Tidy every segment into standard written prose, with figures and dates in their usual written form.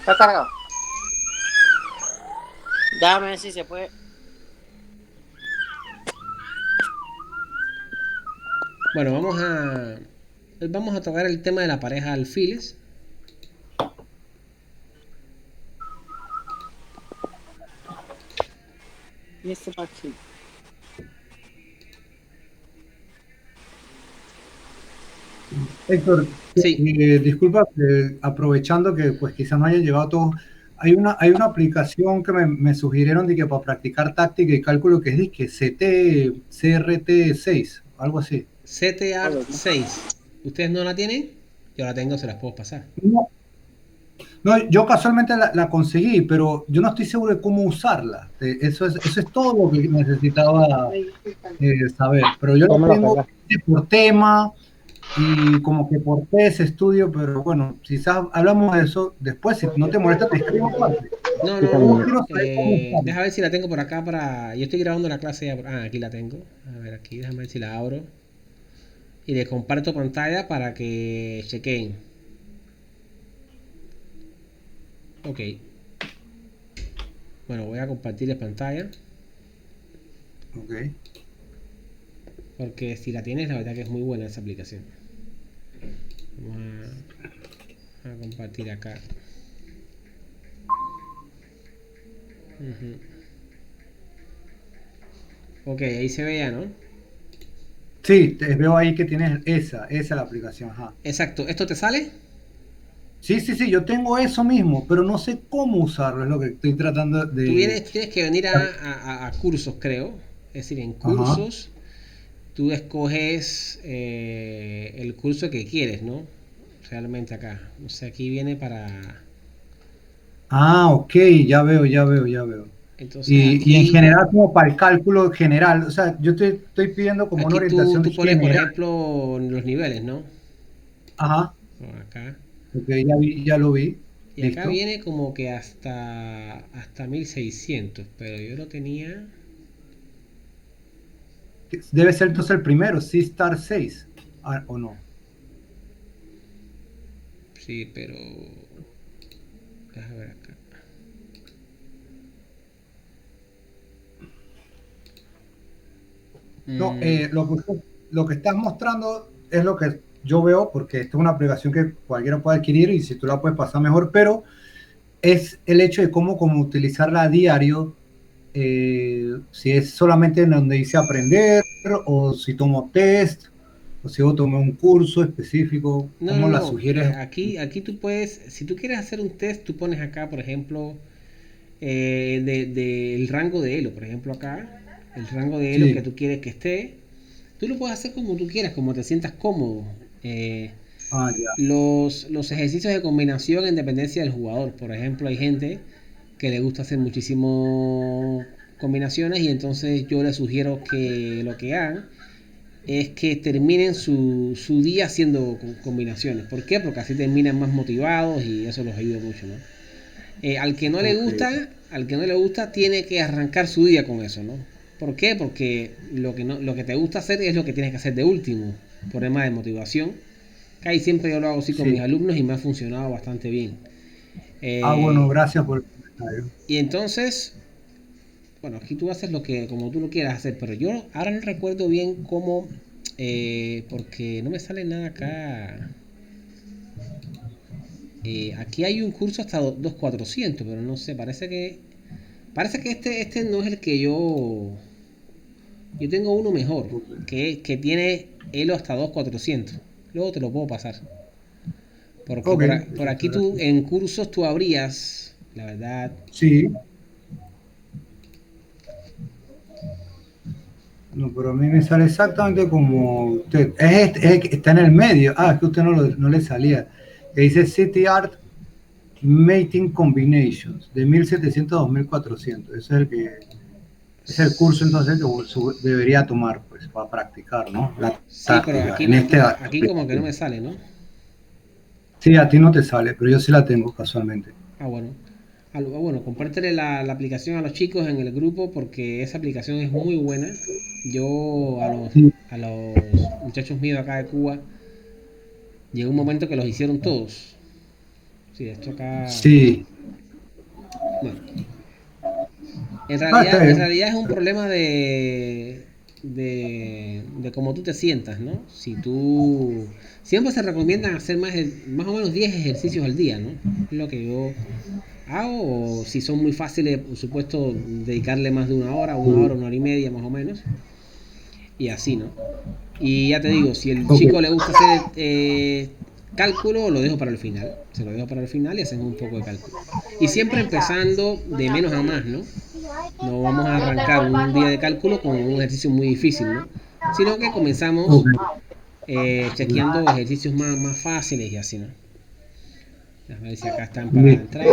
Está cargado. Déjame ver si se puede. Bueno, hoy vamos a tocar el tema de la pareja alfiles. Y este aquí. Héctor, Sí, disculpa, aprovechando que pues quizás no hayan llegado todos, hay una aplicación que me sugirieron de que para practicar táctica y cálculo que es que CRT6, algo así. CTART 6. ¿Ustedes no la tienen? Yo la tengo, se las puedo pasar. No, no, yo casualmente la conseguí, pero yo no estoy seguro de cómo usarla. Eso es todo lo que necesitaba saber. Pero yo la ¿Cómo lo tengo cargas? por tema y como que por ese estudio, pero bueno, quizás hablamos de eso después. Si no te molesta, te escribo aparte. No, Y no, no. Solo también. quiero saber cómo usarla. Deja ver si la tengo por acá para. Yo estoy grabando la clase ya. Aquí la tengo. A ver, aquí, déjame ver si la abro. Y le comparto pantalla para que chequen. Ok. Bueno, voy a compartir la pantalla. Ok. Porque si la tienes, la verdad que es muy buena esa aplicación. Vamos a compartir acá. Ujú. Ok, ahí se ve ya, ¿no? Sí, veo ahí que tienes esa es la aplicación, ajá. Exacto. ¿Esto te sale? Sí, sí, sí, yo tengo eso mismo, pero no sé cómo usarlo, es lo que estoy tratando de... Tú tienes que venir a cursos, creo. Es decir, en Ajá. cursos tú escoges el curso que quieres, ¿no? Realmente acá. O sea, aquí viene para... Ah, ok, ya veo, ya veo, ya veo. Entonces Y en aquí, general, como para el cálculo general, o sea, yo estoy pidiendo como una aquí tú, orientación tú pones, por general. ejemplo, los niveles, ¿no? Ajá, Acá. ok, ya lo vi, Y acá listo. viene como que hasta 1600, pero yo lo tenía... Debe ser entonces el primero, C-Star 6, ¿o no? Sí, pero... Déjame ver acá. No, Mm, lo que estás mostrando es lo que yo veo, porque esta es una aplicación que cualquiera puede adquirir y si tú la puedes pasar mejor, pero es el hecho de cómo utilizarla a diario, si es solamente en donde dice aprender, o si tomo test, o si yo tomé un curso específico, no, no, ¿cómo la no. sugieres? Aquí tú puedes, si tú quieres hacer un test, tú pones acá, por ejemplo, el rango de Elo. Por ejemplo, acá, el rango de Elo que Sí, tú quieres que esté. Tú lo puedes hacer como tú quieras, como te sientas cómodo. Eh, ah, ya, los ejercicios de combinación en dependencia del jugador. Por ejemplo, hay gente que le gusta hacer muchísimo combinaciones y entonces yo les sugiero que lo que hagan es que terminen su día haciendo combinaciones. ¿Por qué? Porque así terminan más motivados y eso los ayuda mucho, ¿no? Al que no le ok. gusta, al que no le gusta, tiene que arrancar su día con eso, ¿no? ¿Por qué? Porque lo que te gusta hacer es lo que tienes que hacer de último, por tema de motivación. Casi siempre yo lo hago así con mis Sí. alumnos y me ha funcionado bastante bien. Ah, bueno, Eh, gracias por el comentario. y entonces, bueno, aquí tú haces lo que como tú lo quieras hacer, pero yo ahora no recuerdo bien cómo, porque no me sale nada acá. Aquí hay un curso hasta 2400, pero no sé, parece que este no es el que yo tengo uno mejor, Ok. que tiene Elo hasta 2400. Luego te lo puedo pasar. Porque Ok, por aquí muchas tú gracias. en cursos tú habrías, la verdad. Sí, no, pero a mí me sale exactamente como usted. Está en el medio. Ah, es que usted no le salía. Que dice City Art Mating Combinations, de 1700 a 2400. Ese es el curso entonces que debería tomar, pues, para practicar, ¿no? La Sí, pero táctica en aquí, esta aquí como que no me aplicación. sale, ¿no? Sí, a ti no te sale, pero yo sí la tengo casualmente. Ah, bueno. Bueno, compártele la aplicación a los chicos en el grupo porque esa aplicación es muy buena. Yo Sí, a los muchachos míos acá de Cuba, llegó un momento que los hicieron todos. Sí, esto acá. sí. Bueno, en está realidad, en bien. realidad es un problema de cómo tú te sientas, ¿no? Si tú... Siempre se recomiendan hacer más o menos 10 ejercicios al día, ¿no? Es lo que yo hago, o si son muy fáciles, por supuesto, dedicarle más de una hora y media más o menos, y así, ¿no? Y ya te digo, si el Ok. chico le gusta hacer cálculo, lo dejo para el final. Se lo dejo para el final y hacemos un poco de cálculo. Y siempre empezando de menos a más, ¿no? No vamos a arrancar un día de cálculo con un ejercicio muy difícil, ¿no? Sino que comenzamos Ok. chequeando ejercicios más fáciles y así, ¿no? A ver si acá están para Listo. entrar.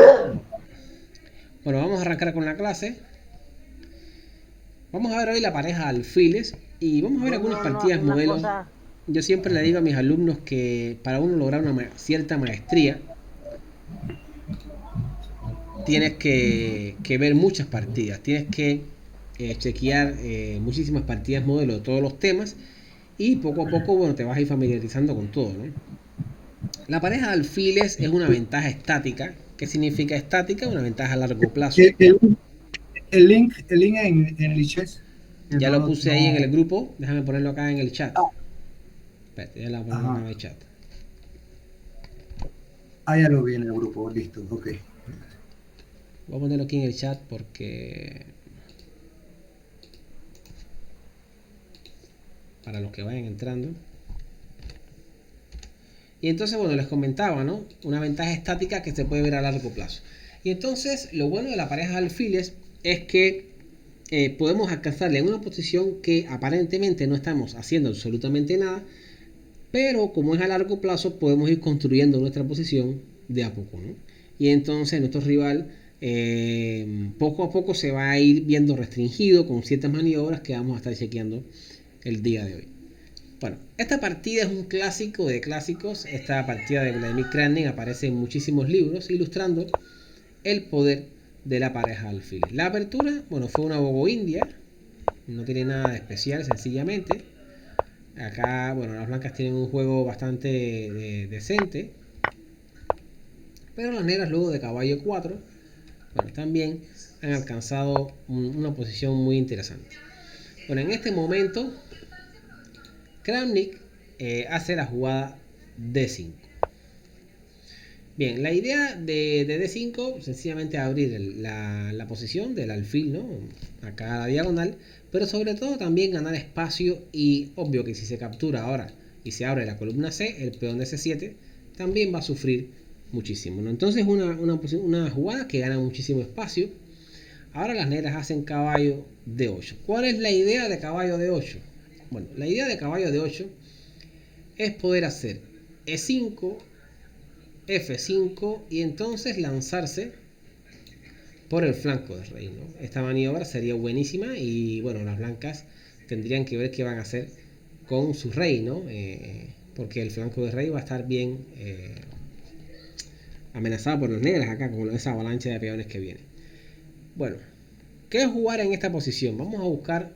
Bueno, vamos a arrancar con la clase. Vamos a ver hoy la pareja alfiles y vamos a ver algunas partidas Una modelos. cosa, Yo siempre le digo a mis alumnos que para uno lograr una cierta maestría tienes que ver muchas partidas, tienes que chequear muchísimas partidas modelo de todos los temas y poco a poco bueno, te vas a ir familiarizando con todo, ¿no? La pareja de alfiles es una ventaja estática. ¿Qué significa estática? Una ventaja a largo plazo. El, el- el link en el chat. Ya lo puse ahí en el No. grupo, déjame ponerlo acá en el chat. Ah, Espérate, ya lo voy a poner acá en ajá. el chat. Ah, ya lo vi en el grupo. Listo. Ok. Voy a ponerlo aquí en el chat porque para los que vayan entrando. Y entonces, bueno, les comentaba, ¿no? Una ventaja estática que se puede ver a largo plazo. Y entonces, lo bueno de la pareja de alfiles es que podemos alcanzarle en una posición que aparentemente no estamos haciendo absolutamente nada, pero como es a largo plazo, podemos ir construyendo nuestra posición de a poco, ¿no? Y entonces nuestro rival poco a poco se va a ir viendo restringido con ciertas maniobras que vamos a estar chequeando el día de hoy. Bueno, esta partida es un clásico de clásicos. Esta partida de Vladimir Kramnik aparece en muchísimos libros ilustrando el poder de la pareja alfil. La apertura, bueno, fue una bobo india, no tiene nada de especial, sencillamente. Acá, bueno, las blancas tienen un juego bastante decente, pero las negras luego de caballo 4, bueno, también han alcanzado una posición muy interesante. Bueno, en este momento Kramnik hace la jugada D5. Bien, la idea de D5 sencillamente abrir la posición del alfil, ¿no? Acá a la diagonal, pero sobre todo también ganar espacio y obvio que si se captura ahora y se abre la columna C, el peón de C7 también va a sufrir muchísimo, ¿no? Entonces una jugada que gana muchísimo espacio. Ahora las negras hacen caballo D8. ¿Cuál es la idea de caballo D8? Bueno, la idea de caballo D8 es poder hacer E5, F5 y entonces lanzarse por el flanco del rey, ¿no? Esta maniobra sería buenísima y bueno, las blancas tendrían que ver qué van a hacer con su rey, ¿no? Porque el flanco del rey va a estar bien amenazado por las negras acá con esa avalancha de peones que viene. Bueno, ¿qué jugar en esta posición? Vamos a buscar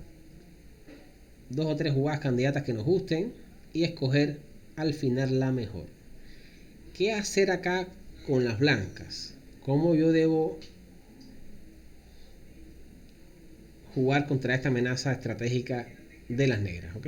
dos o tres jugadas candidatas que nos gusten y escoger al final la mejor. ¿Qué hacer acá con las blancas? ¿Cómo yo debo jugar contra esta amenaza estratégica de las negras? ¿Ok?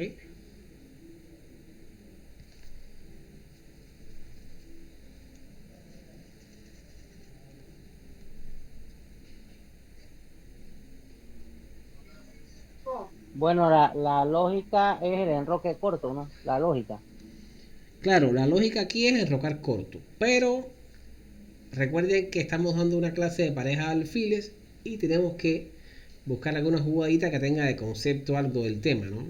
bueno, la lógica es el enroque corto, ¿no? La lógica. Claro, la lógica aquí es enrocar corto, pero recuerden que estamos dando una clase de pareja de alfiles y tenemos que buscar alguna jugadita que tenga de concepto algo del tema, ¿no?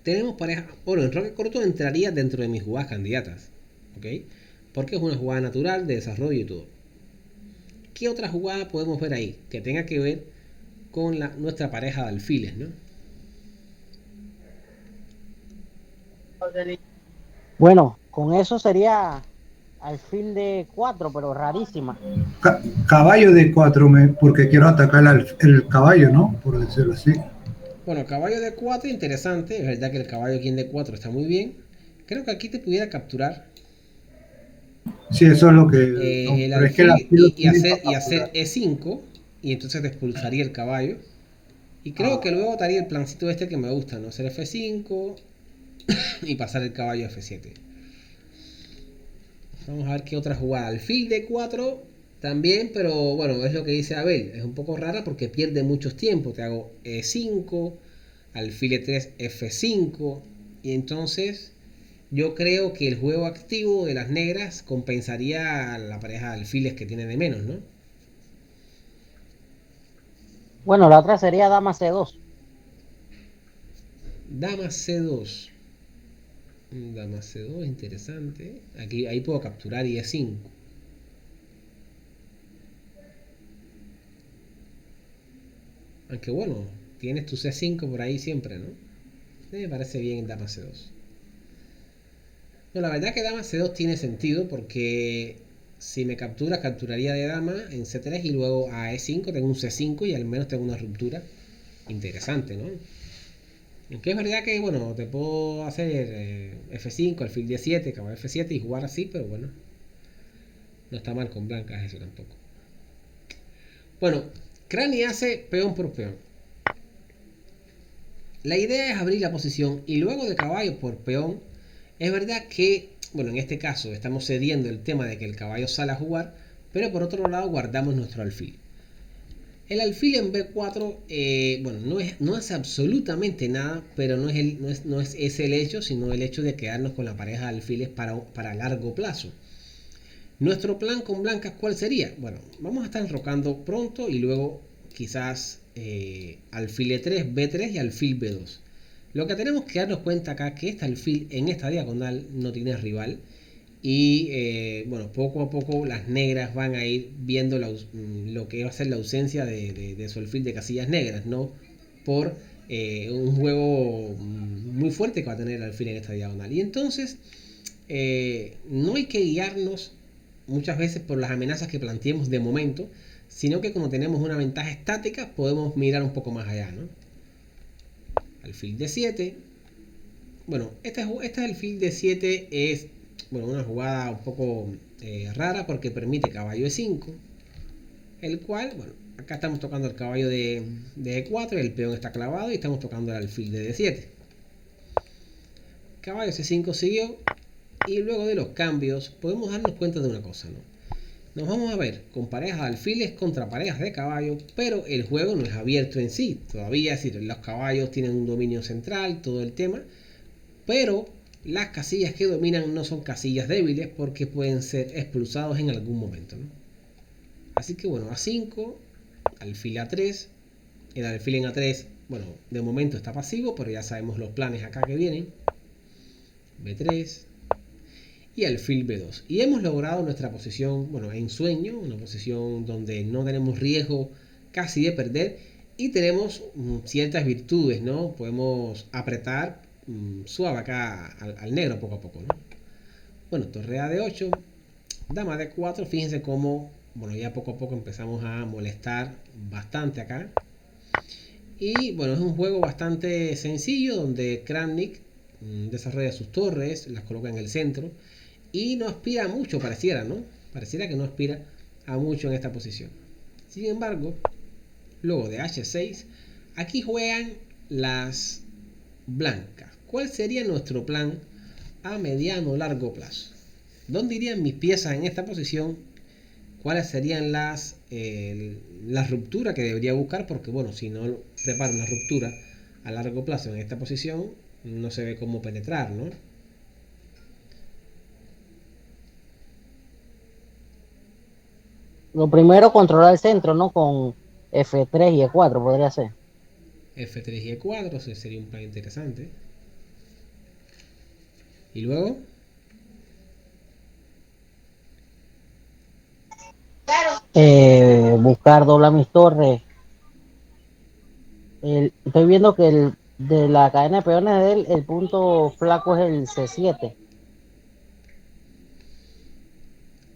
Tenemos pareja, bueno, enroque corto entraría dentro de mis jugadas candidatas, ¿ok? Porque es una jugada natural de desarrollo y todo. ¿Qué otra jugada podemos ver ahí que tenga que ver con nuestra pareja de alfiles, ¿no? Bueno, con eso sería alfil de 4, pero rarísima. Caballo de 4, porque quiero atacar el caballo, ¿no? Por decirlo así. Bueno, caballo de 4 interesante. Es verdad que el caballo aquí en D4 está muy bien. Creo que aquí te pudiera capturar. Sí, eso es lo que... no, el pero es que el alfil alfil lo y tienen hacer, para y hacer capturar. E5 y entonces te expulsaría el caballo. Y creo Ah, que luego daría el plancito este que me gusta, ¿no? Hacer F5 y pasar el caballo a F7. Vamos a ver qué otra jugada. Alfil D4 también, pero bueno, es lo que dice Abel. Es un poco rara porque pierde muchos tiempos. Te hago E5, alfil E3, F5. Y entonces yo creo que el juego activo de las negras compensaría a la pareja de alfiles que tiene de menos, ¿no? Bueno, la otra sería dama C2. Dama C2. Dama C2, interesante. Aquí, ahí puedo capturar y E5. Aunque bueno, tienes tu C5 por ahí siempre, ¿no? Me parece bien Dama C2. No, la verdad que Dama C2 tiene sentido porque si me capturas, capturaría de Dama en C3 y luego a E5 tengo un C5 y al menos tengo una ruptura interesante, ¿no? Aunque es verdad que, bueno, te puedo hacer F5, alfil D7, caballo F7 y jugar así, pero bueno, no está mal con blancas eso tampoco. Bueno, Crani hace peón por peón. La idea es abrir la posición y luego de caballo por peón, es verdad que, bueno, en este caso estamos cediendo el tema de que el caballo sale a jugar, pero por otro lado guardamos nuestro alfil. El alfil en B4, bueno, no es absolutamente nada, pero no es ese el hecho, sino el hecho de quedarnos con la pareja de alfiles para largo plazo. Nuestro plan con blancas, ¿cuál sería? Bueno, vamos a estar enrocando pronto y luego quizás alfil E3, B3 y alfil B2. Lo que tenemos que darnos cuenta acá es que este alfil en esta diagonal no tiene rival y bueno, poco a poco las negras van a ir viendo lo que va a ser la ausencia de su alfil de casillas negras, ¿no? Por un juego muy fuerte que va a tener el alfil en esta diagonal. Y entonces no hay que guiarnos muchas veces por las amenazas que planteemos de momento, sino que como tenemos una ventaja estática podemos mirar un poco más allá, ¿no? Alfil de 7. Bueno, este alfil de 7 es bueno, una jugada un poco rara porque permite caballo E5, el cual, bueno, acá estamos tocando el caballo de E4, el peón está clavado y estamos tocando el alfil de D7. Caballo C5 siguió y luego de los cambios podemos darnos cuenta de una cosa, ¿no? Nos vamos a ver con parejas de alfiles contra parejas de caballos, pero el juego no es abierto en sí. Todavía, es decir, los caballos tienen un dominio central, todo el tema, pero las casillas que dominan no son casillas débiles porque pueden ser expulsados en algún momento, ¿no? Así que bueno, A5, alfil A3, el alfil en A3, bueno, de momento está pasivo, pero ya sabemos los planes acá que vienen. B3, y alfil B2. Y hemos logrado nuestra posición, bueno, en sueño, una posición donde no tenemos riesgo casi de perder y tenemos ciertas virtudes, ¿no? Podemos apretar suave acá al negro poco a poco, ¿no? Bueno, torre A de 8, dama de 4, fíjense cómo, bueno, ya poco a poco empezamos a molestar bastante acá. Y bueno, es un juego bastante sencillo donde Kramnik desarrolla sus torres, las coloca en el centro y no aspira a mucho, pareciera, ¿no? Pareciera que no aspira a mucho en esta posición. Sin embargo, luego de H6, aquí juegan las blancas. ¿Cuál sería nuestro plan a mediano o largo plazo? ¿Dónde irían mis piezas en esta posición? ¿Cuáles serían las rupturas que debería buscar? Porque bueno, si no preparo una ruptura a largo plazo en esta posición, no se ve cómo penetrar, ¿no? Lo primero, controlar el centro, ¿no? Con F3 y E4 podría ser. F3 y E4, ese sería un plan interesante. Y luego, Buscar doblar mis torres. Estoy viendo que de la cadena de peones de él, el punto flaco es el C7.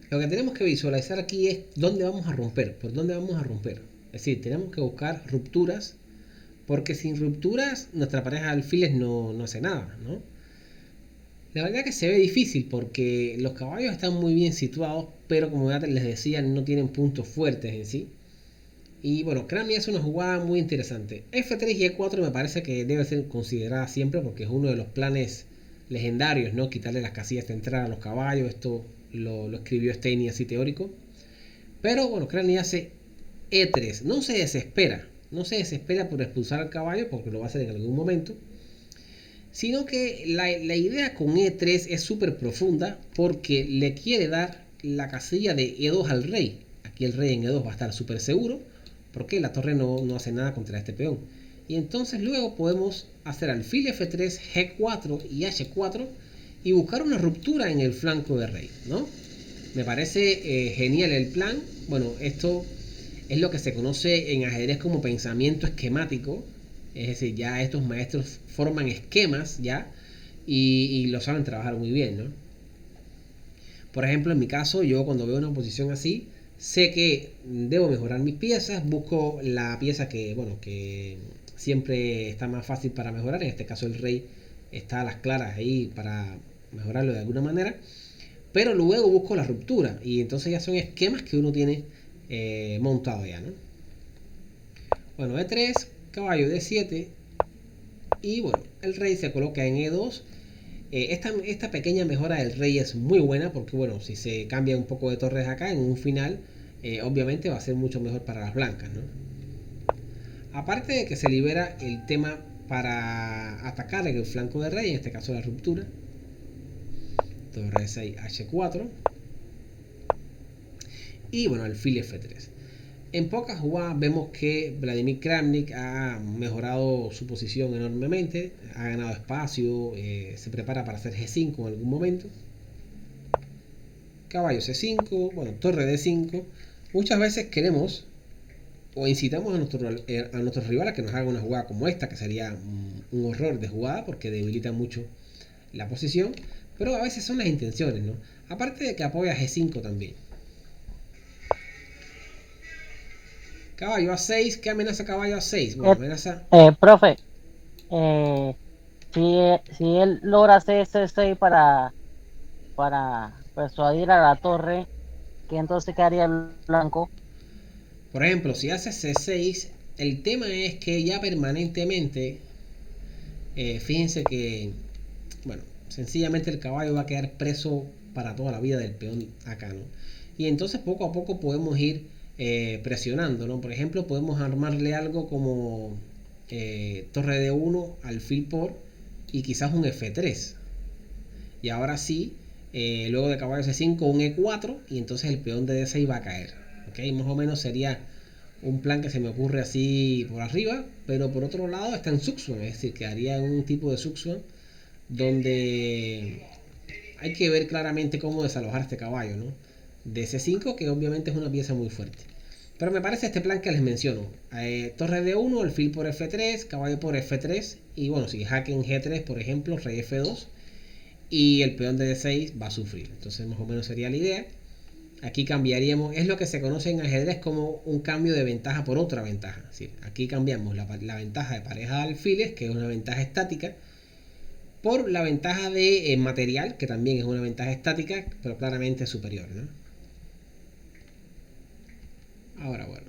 lo que tenemos que visualizar aquí es dónde vamos a romper, por dónde vamos a romper. Es decir, tenemos que buscar rupturas, porque sin rupturas nuestra pareja de alfiles no hace nada, ¿no? La verdad que se ve difícil porque los caballos están muy bien situados, pero como ya les decía, no tienen puntos fuertes en sí. Y bueno, Kramnik hace una jugada muy interesante. F3 y E4 me parece que debe ser considerada siempre porque es uno de los planes legendarios, ¿no? Quitarle las casillas de entrada a los caballos. Esto lo escribió Steiny así teórico. Pero bueno, Kramnik hace E3. No se desespera. No se desespera por expulsar al caballo porque lo va a hacer en algún momento. Sino que la idea con E3 es súper profunda porque le quiere dar la casilla de E2 al rey. Aquí el rey en E2 va a estar súper seguro porque la torre no hace nada contra este peón. Y entonces luego podemos hacer alfil F3, G4 y H4 y buscar una ruptura en el flanco de rey, ¿no? Me parece genial el plan. Bueno, esto es lo que se conoce en ajedrez como pensamiento esquemático. Es decir, ya estos maestros forman esquemas ya y lo saben trabajar muy bien, ¿no? Por ejemplo, en mi caso, yo cuando veo una posición así, sé que debo mejorar mis piezas, busco la pieza que, bueno, que siempre está más fácil para mejorar. En este caso el rey está a las claras ahí para mejorarlo de alguna manera. Pero luego busco la ruptura y entonces ya son esquemas que uno tiene montado ya, ¿no? Bueno, E3, caballo D7 y bueno, el rey se coloca en E2. Esta pequeña mejora del rey es muy buena porque bueno, si se cambia un poco de torres acá en un final, obviamente va a ser mucho mejor para las blancas, ¿no? Aparte de que se libera el tema para atacar en el flanco de rey, en este caso la ruptura. Torre 6 H4 y bueno, alfil F3. En pocas jugadas vemos que Vladimir Kramnik ha mejorado su posición enormemente, ha ganado espacio, se prepara para hacer G5 en algún momento. Caballo C5, bueno, torre D5. Muchas veces queremos o incitamos a nuestro rival a que nos haga una jugada como esta, que sería un horror de jugada porque debilita mucho la posición, pero a veces son las intenciones, ¿no? Aparte de que apoya G5 también. Caballo A6, ¿qué amenaza caballo A6? Bueno, amenaza... Profe, eh, si él logra hacer ese 6 para persuadir a la torre, ¿qué entonces quedaría el blanco? Por ejemplo, si hace C6, el tema es que ya permanentemente, fíjense que, bueno, sencillamente el caballo va a quedar preso para toda la vida del peón acá, ¿no? Y entonces poco a poco podemos ir presionando, ¿no? Por ejemplo, podemos armarle algo como torre D1, alfil por y quizás un F3. Y ahora sí, luego de caballo C5, un E4 y entonces el peón de D6 va a caer. ¿Ok? Más o menos sería un plan que se me ocurre así por arriba, pero por otro lado está en Suxuan, es decir, quedaría en un tipo de Suxuan donde hay que ver claramente cómo desalojar este caballo, ¿no? De C5, que obviamente es una pieza muy fuerte. Pero me parece este plan que les menciono. Torre D1, alfil por F3, caballo por F3. Y bueno, si jaque en G3, por ejemplo, rey F2. Y el peón de D6 va a sufrir. Entonces más o menos sería la idea. Aquí cambiaríamos, es lo que se conoce en ajedrez como un cambio de ventaja por otra ventaja. ¿Sí? Aquí cambiamos la ventaja de pareja de alfiles, que es una ventaja estática, por la ventaja de material, que también es una ventaja estática, pero claramente superior, ¿no? Ahora, bueno,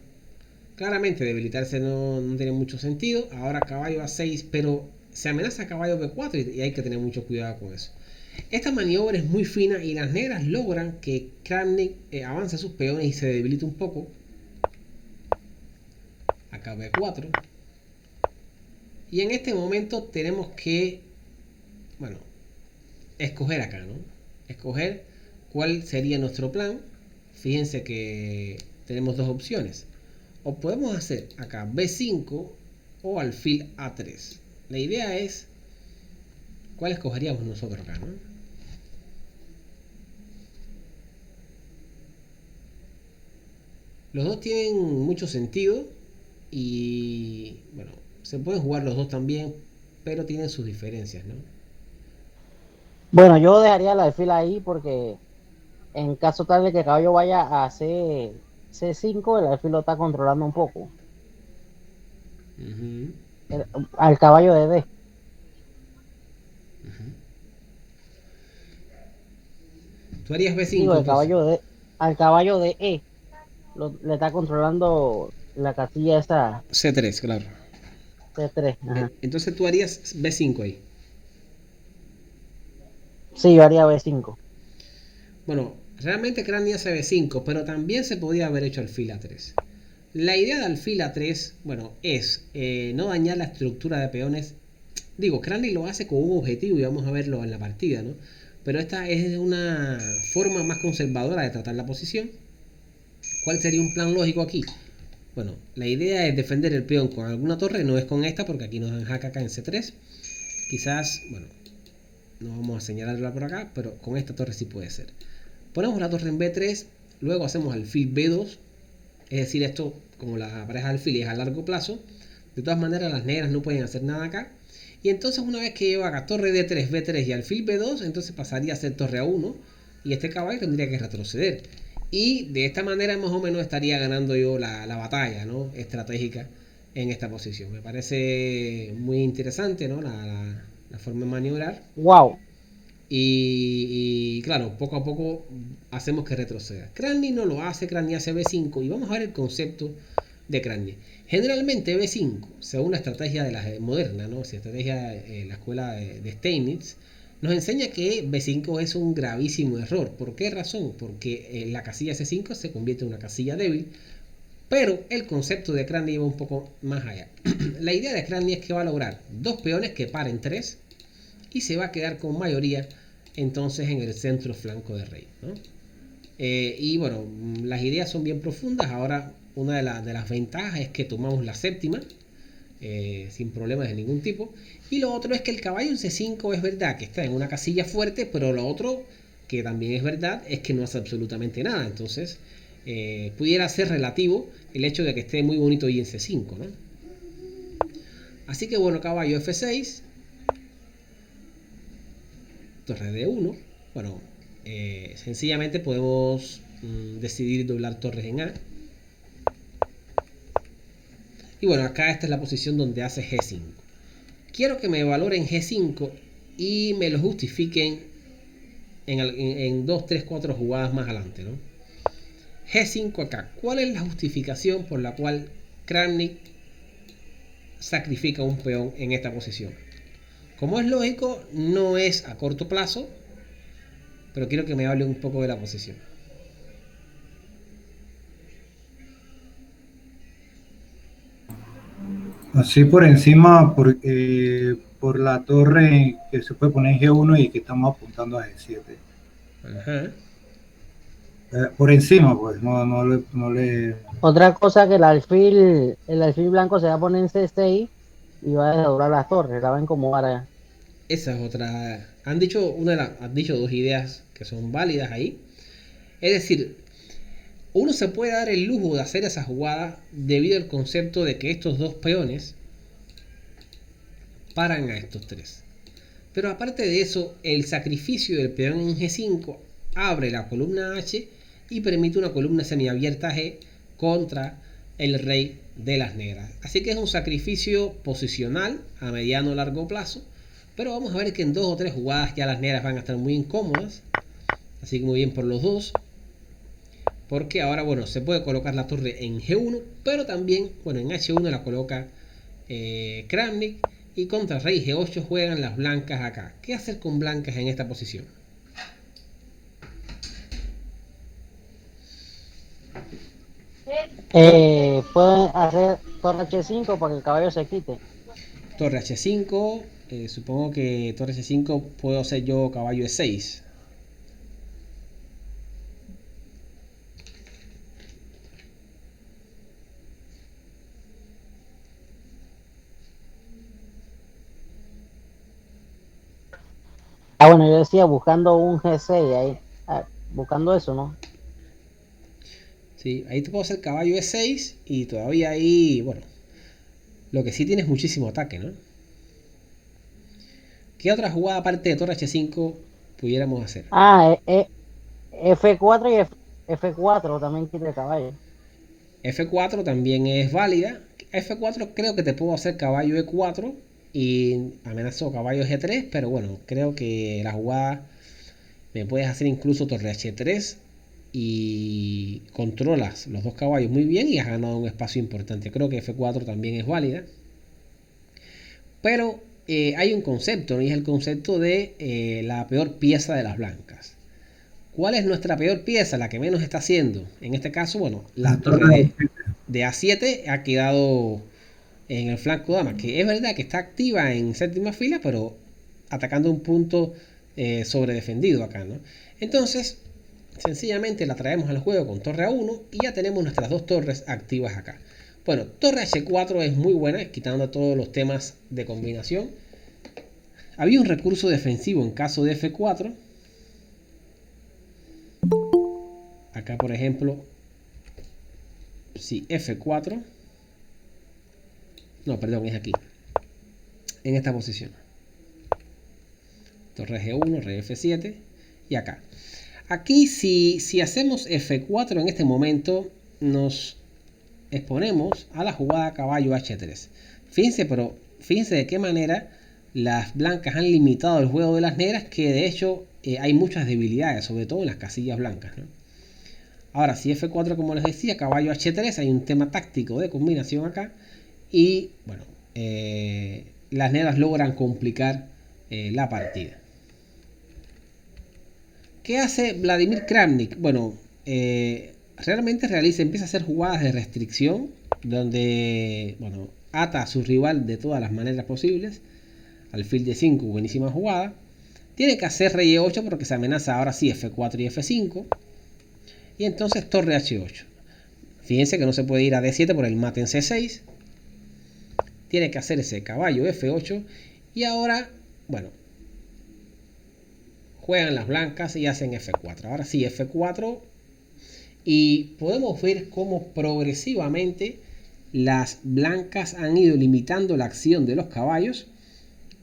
claramente debilitarse no tiene mucho sentido. Ahora caballo A6, pero se amenaza caballo B4 y hay que tener mucho cuidado con eso. Esta maniobra es muy fina y las negras logran que Kramnik avance sus peones y se debilite un poco. Acá B4. Y en este momento tenemos que, bueno, escoger acá, ¿no? Escoger cuál sería nuestro plan. Fíjense que tenemos dos opciones. O podemos hacer acá B5 o alfil A3. La idea es cuál escogeríamos nosotros acá, ¿no? Los dos tienen mucho sentido y bueno, se pueden jugar los dos también, pero tienen sus diferencias, ¿no? Bueno, yo dejaría la alfil ahí porque en caso tal de que el caballo vaya a C5, el alfil lo está controlando un poco. Uh-huh. Al caballo de D. Tú harías Digo, B5 entonces. al caballo de E le está controlando la casilla esa C3, claro. C3. Ajá. Entonces tú harías B5 ahí. Sí, yo haría B5. Bueno, realmente Crania hace B5, pero también se podía haber hecho alfil A3. La idea de alfil A3, bueno, es no dañar la estructura de peones. Digo, Cranley lo hace con un objetivo y vamos a verlo en la partida, ¿no? Pero esta es una forma más conservadora de tratar la posición. ¿Cuál sería un plan lógico aquí? Bueno, la idea es defender el peón con alguna torre, no es con esta porque aquí nos dan jaque acá en C3. Quizás, bueno, no vamos a señalarla por acá, pero con esta torre sí puede ser. Ponemos la torre en B3, luego hacemos alfil B2, es decir, esto como la pareja de alfil es a largo plazo, de todas maneras las negras no pueden hacer nada acá. Y entonces una vez que yo haga torre D3, B3 y alfil B2, entonces pasaría a ser torre A1 y este caballo tendría que retroceder. Y de esta manera más o menos estaría ganando yo la batalla, ¿no?, estratégica en esta posición. Me parece muy interesante, ¿no?, la forma de maniobrar. Wow. Y claro, poco a poco hacemos que retroceda. Cranley no lo hace, Cranley hace B5 y vamos a ver el concepto de Cranley. Generalmente B5, según la estrategia de la moderna, ¿no?, si estrategia la escuela de Steinitz, nos enseña que B5 es un gravísimo error. ¿Por qué razón? Porque la casilla C5 se convierte en una casilla débil, pero el concepto de Cranley va un poco más allá. La idea de Cranley es que va a lograr dos peones que paren 3 y se va a quedar con mayoría entonces en el centro flanco de rey, ¿no? Y bueno, las ideas son bien profundas. Ahora una de las ventajas es que tomamos la séptima sin problemas de ningún tipo, y lo otro es que el caballo en C5 es verdad que está en una casilla fuerte, pero lo otro que también es verdad es que no hace absolutamente nada. Entonces pudiera ser relativo el hecho de que esté muy bonito y en C5, ¿no? Así que bueno, caballo F6, torre D1. Bueno, sencillamente podemos decidir doblar torres en A. Y bueno, acá esta es la posición donde hace G5. Quiero que me valoren G5 y me lo justifiquen en 2, 3, 4 jugadas más adelante, ¿no? G5 acá. ¿Cuál es la justificación por la cual Kramnik sacrifica un peón en esta posición? Como es lógico, no es a corto plazo, pero quiero que me hable un poco de la posición. Así por encima, por la torre que se puede poner en G1 y que estamos apuntando a G7. Ajá. Por encima, pues, no le. Otra cosa que el alfil blanco se va a poner en C6 y va a desdoblar las torres, la va a incomodar allá. Esa es otra. Han dicho dos ideas que son válidas ahí. Es decir, uno se puede dar el lujo de hacer esa jugada debido al concepto de que estos dos peones paran a estos tres. Pero aparte de eso, el sacrificio del peón en G5 abre la columna H y permite una columna semiabierta G contra el rey de las negras. Así que es un sacrificio posicional a mediano o largo plazo. Pero vamos a ver que en 2 o 3 jugadas ya las negras van a estar muy incómodas. Así que muy bien por los dos. Porque ahora, bueno, se puede colocar la torre en G1, pero también, bueno, en H1 la coloca Kramnik. Y contra rey G8 juegan las blancas acá. ¿Qué hacer con blancas en esta posición? Pueden hacer torre H5 para que el caballo se quite. Torre H5. Supongo que torre H5 puedo hacer yo caballo E6. Ah, bueno, yo decía buscando un G6 ahí, buscando eso, ¿no? Sí, ahí te puedo hacer caballo E6 y todavía ahí, bueno, lo que sí tiene es muchísimo ataque, ¿no? ¿Qué otra jugada aparte de torre H5 pudiéramos hacer? Ah, F4 y F4 también quita el caballo. F4 también es válida. F4 creo que te puedo hacer caballo E4 y amenazo caballo G3, pero bueno, creo que la jugada Me puedes hacer incluso torre H3 y controlas los dos caballos muy bien y has ganado un espacio importante. Creo que F4 también es válida. Pero hay un concepto, ¿no? Y es el concepto de la peor pieza de las blancas. ¿Cuál es nuestra peor pieza? La que menos está haciendo. En este caso, bueno, la torre de A7 ha quedado en el flanco dama, que es verdad que está activa en séptima fila, pero atacando un punto sobredefendido acá, ¿no? Entonces, sencillamente la traemos al juego con torre A1 y ya tenemos nuestras dos torres activas acá. Bueno, torre H4 es muy buena, quitando todos los temas de combinación. Había un recurso defensivo en caso de F4. Acá, por ejemplo, si F4, no, perdón, es aquí, en esta posición. Torre G1, rey F7 y acá. Aquí si hacemos F4 en este momento, nos exponemos a la jugada caballo H3. Fíjense de qué manera las blancas han limitado el juego de las negras, que de hecho hay muchas debilidades, sobre todo en las casillas blancas, ¿no? Ahora, si F4, como les decía, caballo H3, hay un tema táctico de combinación acá. Y bueno, las negras logran complicar la partida. ¿Qué hace Vladimir Kramnik? Bueno, realmente empieza a hacer jugadas de restricción, donde, bueno, ata a su rival de todas las maneras posibles. Alfil D5, buenísima jugada. Tiene que hacer rey E8 porque se amenaza ahora sí F4 y F5. Y entonces torre H8. Fíjense que no se puede ir a D7 por el mate en C6. Tiene que hacer ese caballo F8. Y ahora, bueno, juegan las blancas y hacen F4. Ahora sí, F4. Y podemos ver cómo progresivamente las blancas han ido limitando la acción de los caballos.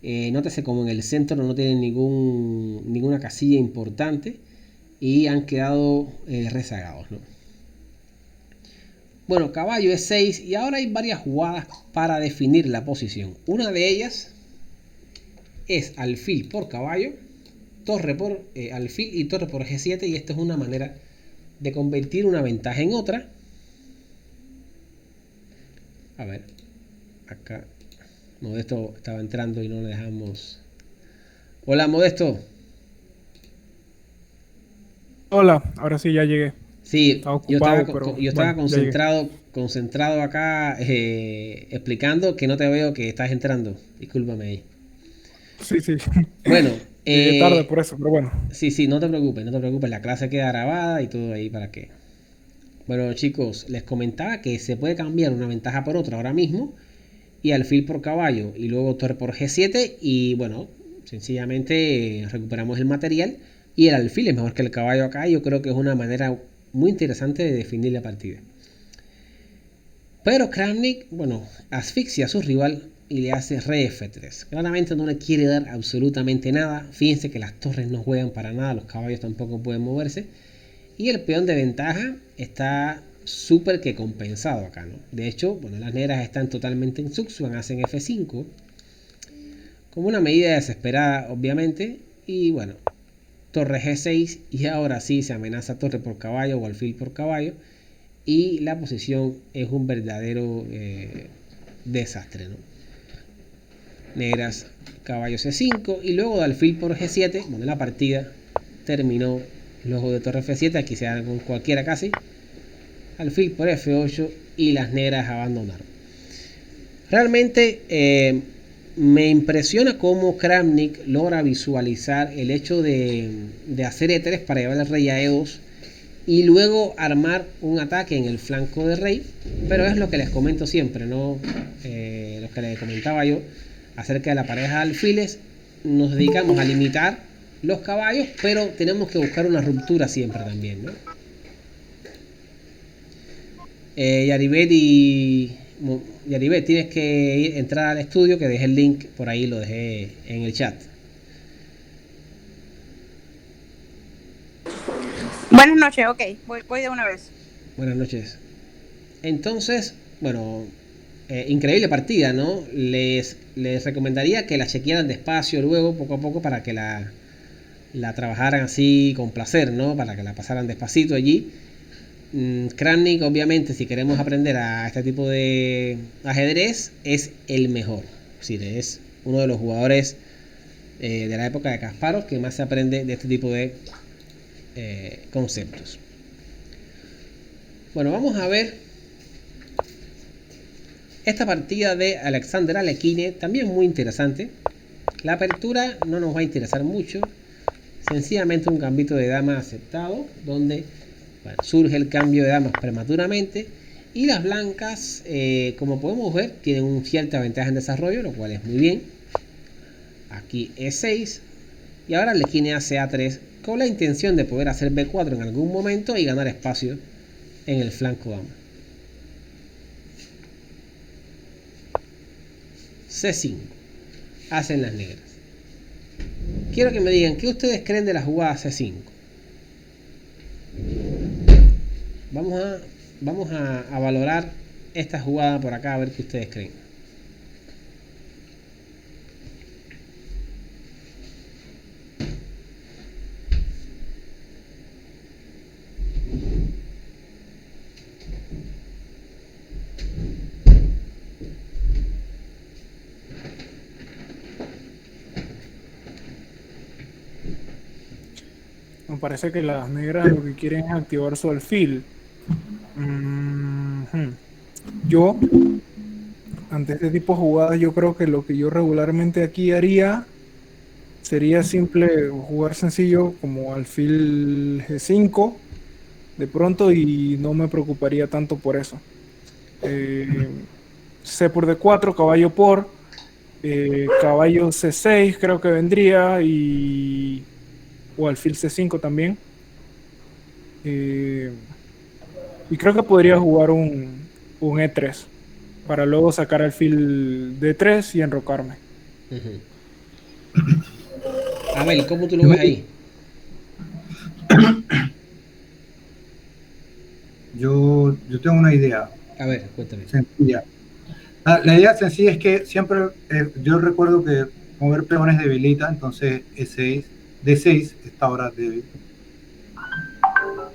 Nótese como en el centro no tienen ninguna casilla importante. Y han quedado rezagados, ¿no? Bueno, caballo E6. Y ahora hay varias jugadas para definir la posición. Una de ellas es alfil por caballo, torre por alfil y torre por G7. Y esta es una manera de convertir una ventaja en otra. A ver, acá Modesto estaba entrando y no le dejamos. Hola, Modesto. Hola, ahora sí ya llegué. Sí, Estaba ocupado, yo estaba bueno, concentrado acá explicando que no te veo que estás entrando. Discúlpame ahí. Sí, sí. Bueno, Llegué tarde por eso, pero bueno. sí, no te preocupes, la clase queda grabada y todo ahí para que. Bueno, chicos, les comentaba que se puede cambiar una ventaja por otra ahora mismo, y alfil por caballo y luego torre por G7, y bueno, sencillamente recuperamos el material. Y el alfil es mejor que el caballo acá. Yo creo que es una manera muy interesante de definir la partida. Pero Kramnik, bueno, asfixia a su rival y le hace rey F3. Claramente no le quiere dar absolutamente nada. Fíjense que las torres no juegan para nada, los caballos tampoco pueden moverse. Y el peón de ventaja está súper que compensado acá, ¿no? De hecho, bueno, las negras están totalmente en Suxuan, hacen F5. Como una medida desesperada, obviamente. Y bueno, torre G6 y ahora sí se amenaza torre por caballo o alfil por caballo y la posición es un verdadero desastre, ¿no? Negras caballo C5 y luego de alfil por G7. Bueno, la partida terminó luego de torre F7, aquí se dan con cualquiera casi, alfil por F8 y las negras abandonaron. Realmente me impresiona cómo Kramnik logra visualizar el hecho de hacer E3 para llevar el rey a E2 y luego armar un ataque en el flanco de rey. Pero es lo que les comento siempre, ¿no? Lo que les comentaba yo acerca de la pareja de alfiles. Nos dedicamos a limitar los caballos, pero tenemos que buscar una ruptura siempre también, ¿no? Yaribet, tienes que entrar al estudio, que dejé el link por ahí, lo dejé en el chat. Buenas noches, ok, voy de una vez. Buenas noches. Entonces, bueno, increíble partida, ¿no? Les recomendaría que la chequearan despacio luego, poco a poco, para que la la trabajaran así con placer, ¿no? Para que la pasaran despacito allí. Kramnik, obviamente, si queremos aprender a este tipo de ajedrez, es el mejor. Es decir, es uno de los jugadores de la época de Kasparov que más se aprende de este tipo de conceptos. Bueno, vamos a ver esta partida de Alexander Alekhine, también muy interesante. La apertura no nos va a interesar mucho, sencillamente un gambito de dama aceptado, donde surge el cambio de damas prematuramente y las blancas, como podemos ver, tienen una cierta ventaja en desarrollo, lo cual es muy bien. Aquí E6 y ahora Alekhine hace A3 con la intención de poder hacer B4 en algún momento y ganar espacio en el flanco dama. C5 hacen las negras. Quiero que me digan qué ustedes creen de la jugada C5. Vamos a valorar esta jugada por acá, a ver qué ustedes creen. Me parece que las negras lo que quieren es activar su alfil. Yo, ante este tipo de jugadas, yo creo que lo que yo regularmente aquí haría sería simple jugar sencillo como alfil G5 de pronto y no me preocuparía tanto por eso. C por D4, caballo por, caballo C6 creo que vendría o alfil C5 también. Y creo que podría jugar un E3 para luego sacar alfil D3 y enrocarme. A ver, ¿cómo tú lo ves ahí? Yo tengo una idea. A ver, cuéntame. Sencilla. La idea sencilla es que siempre, yo recuerdo que mover peones debilita, entonces E6, D6 está ahora débil.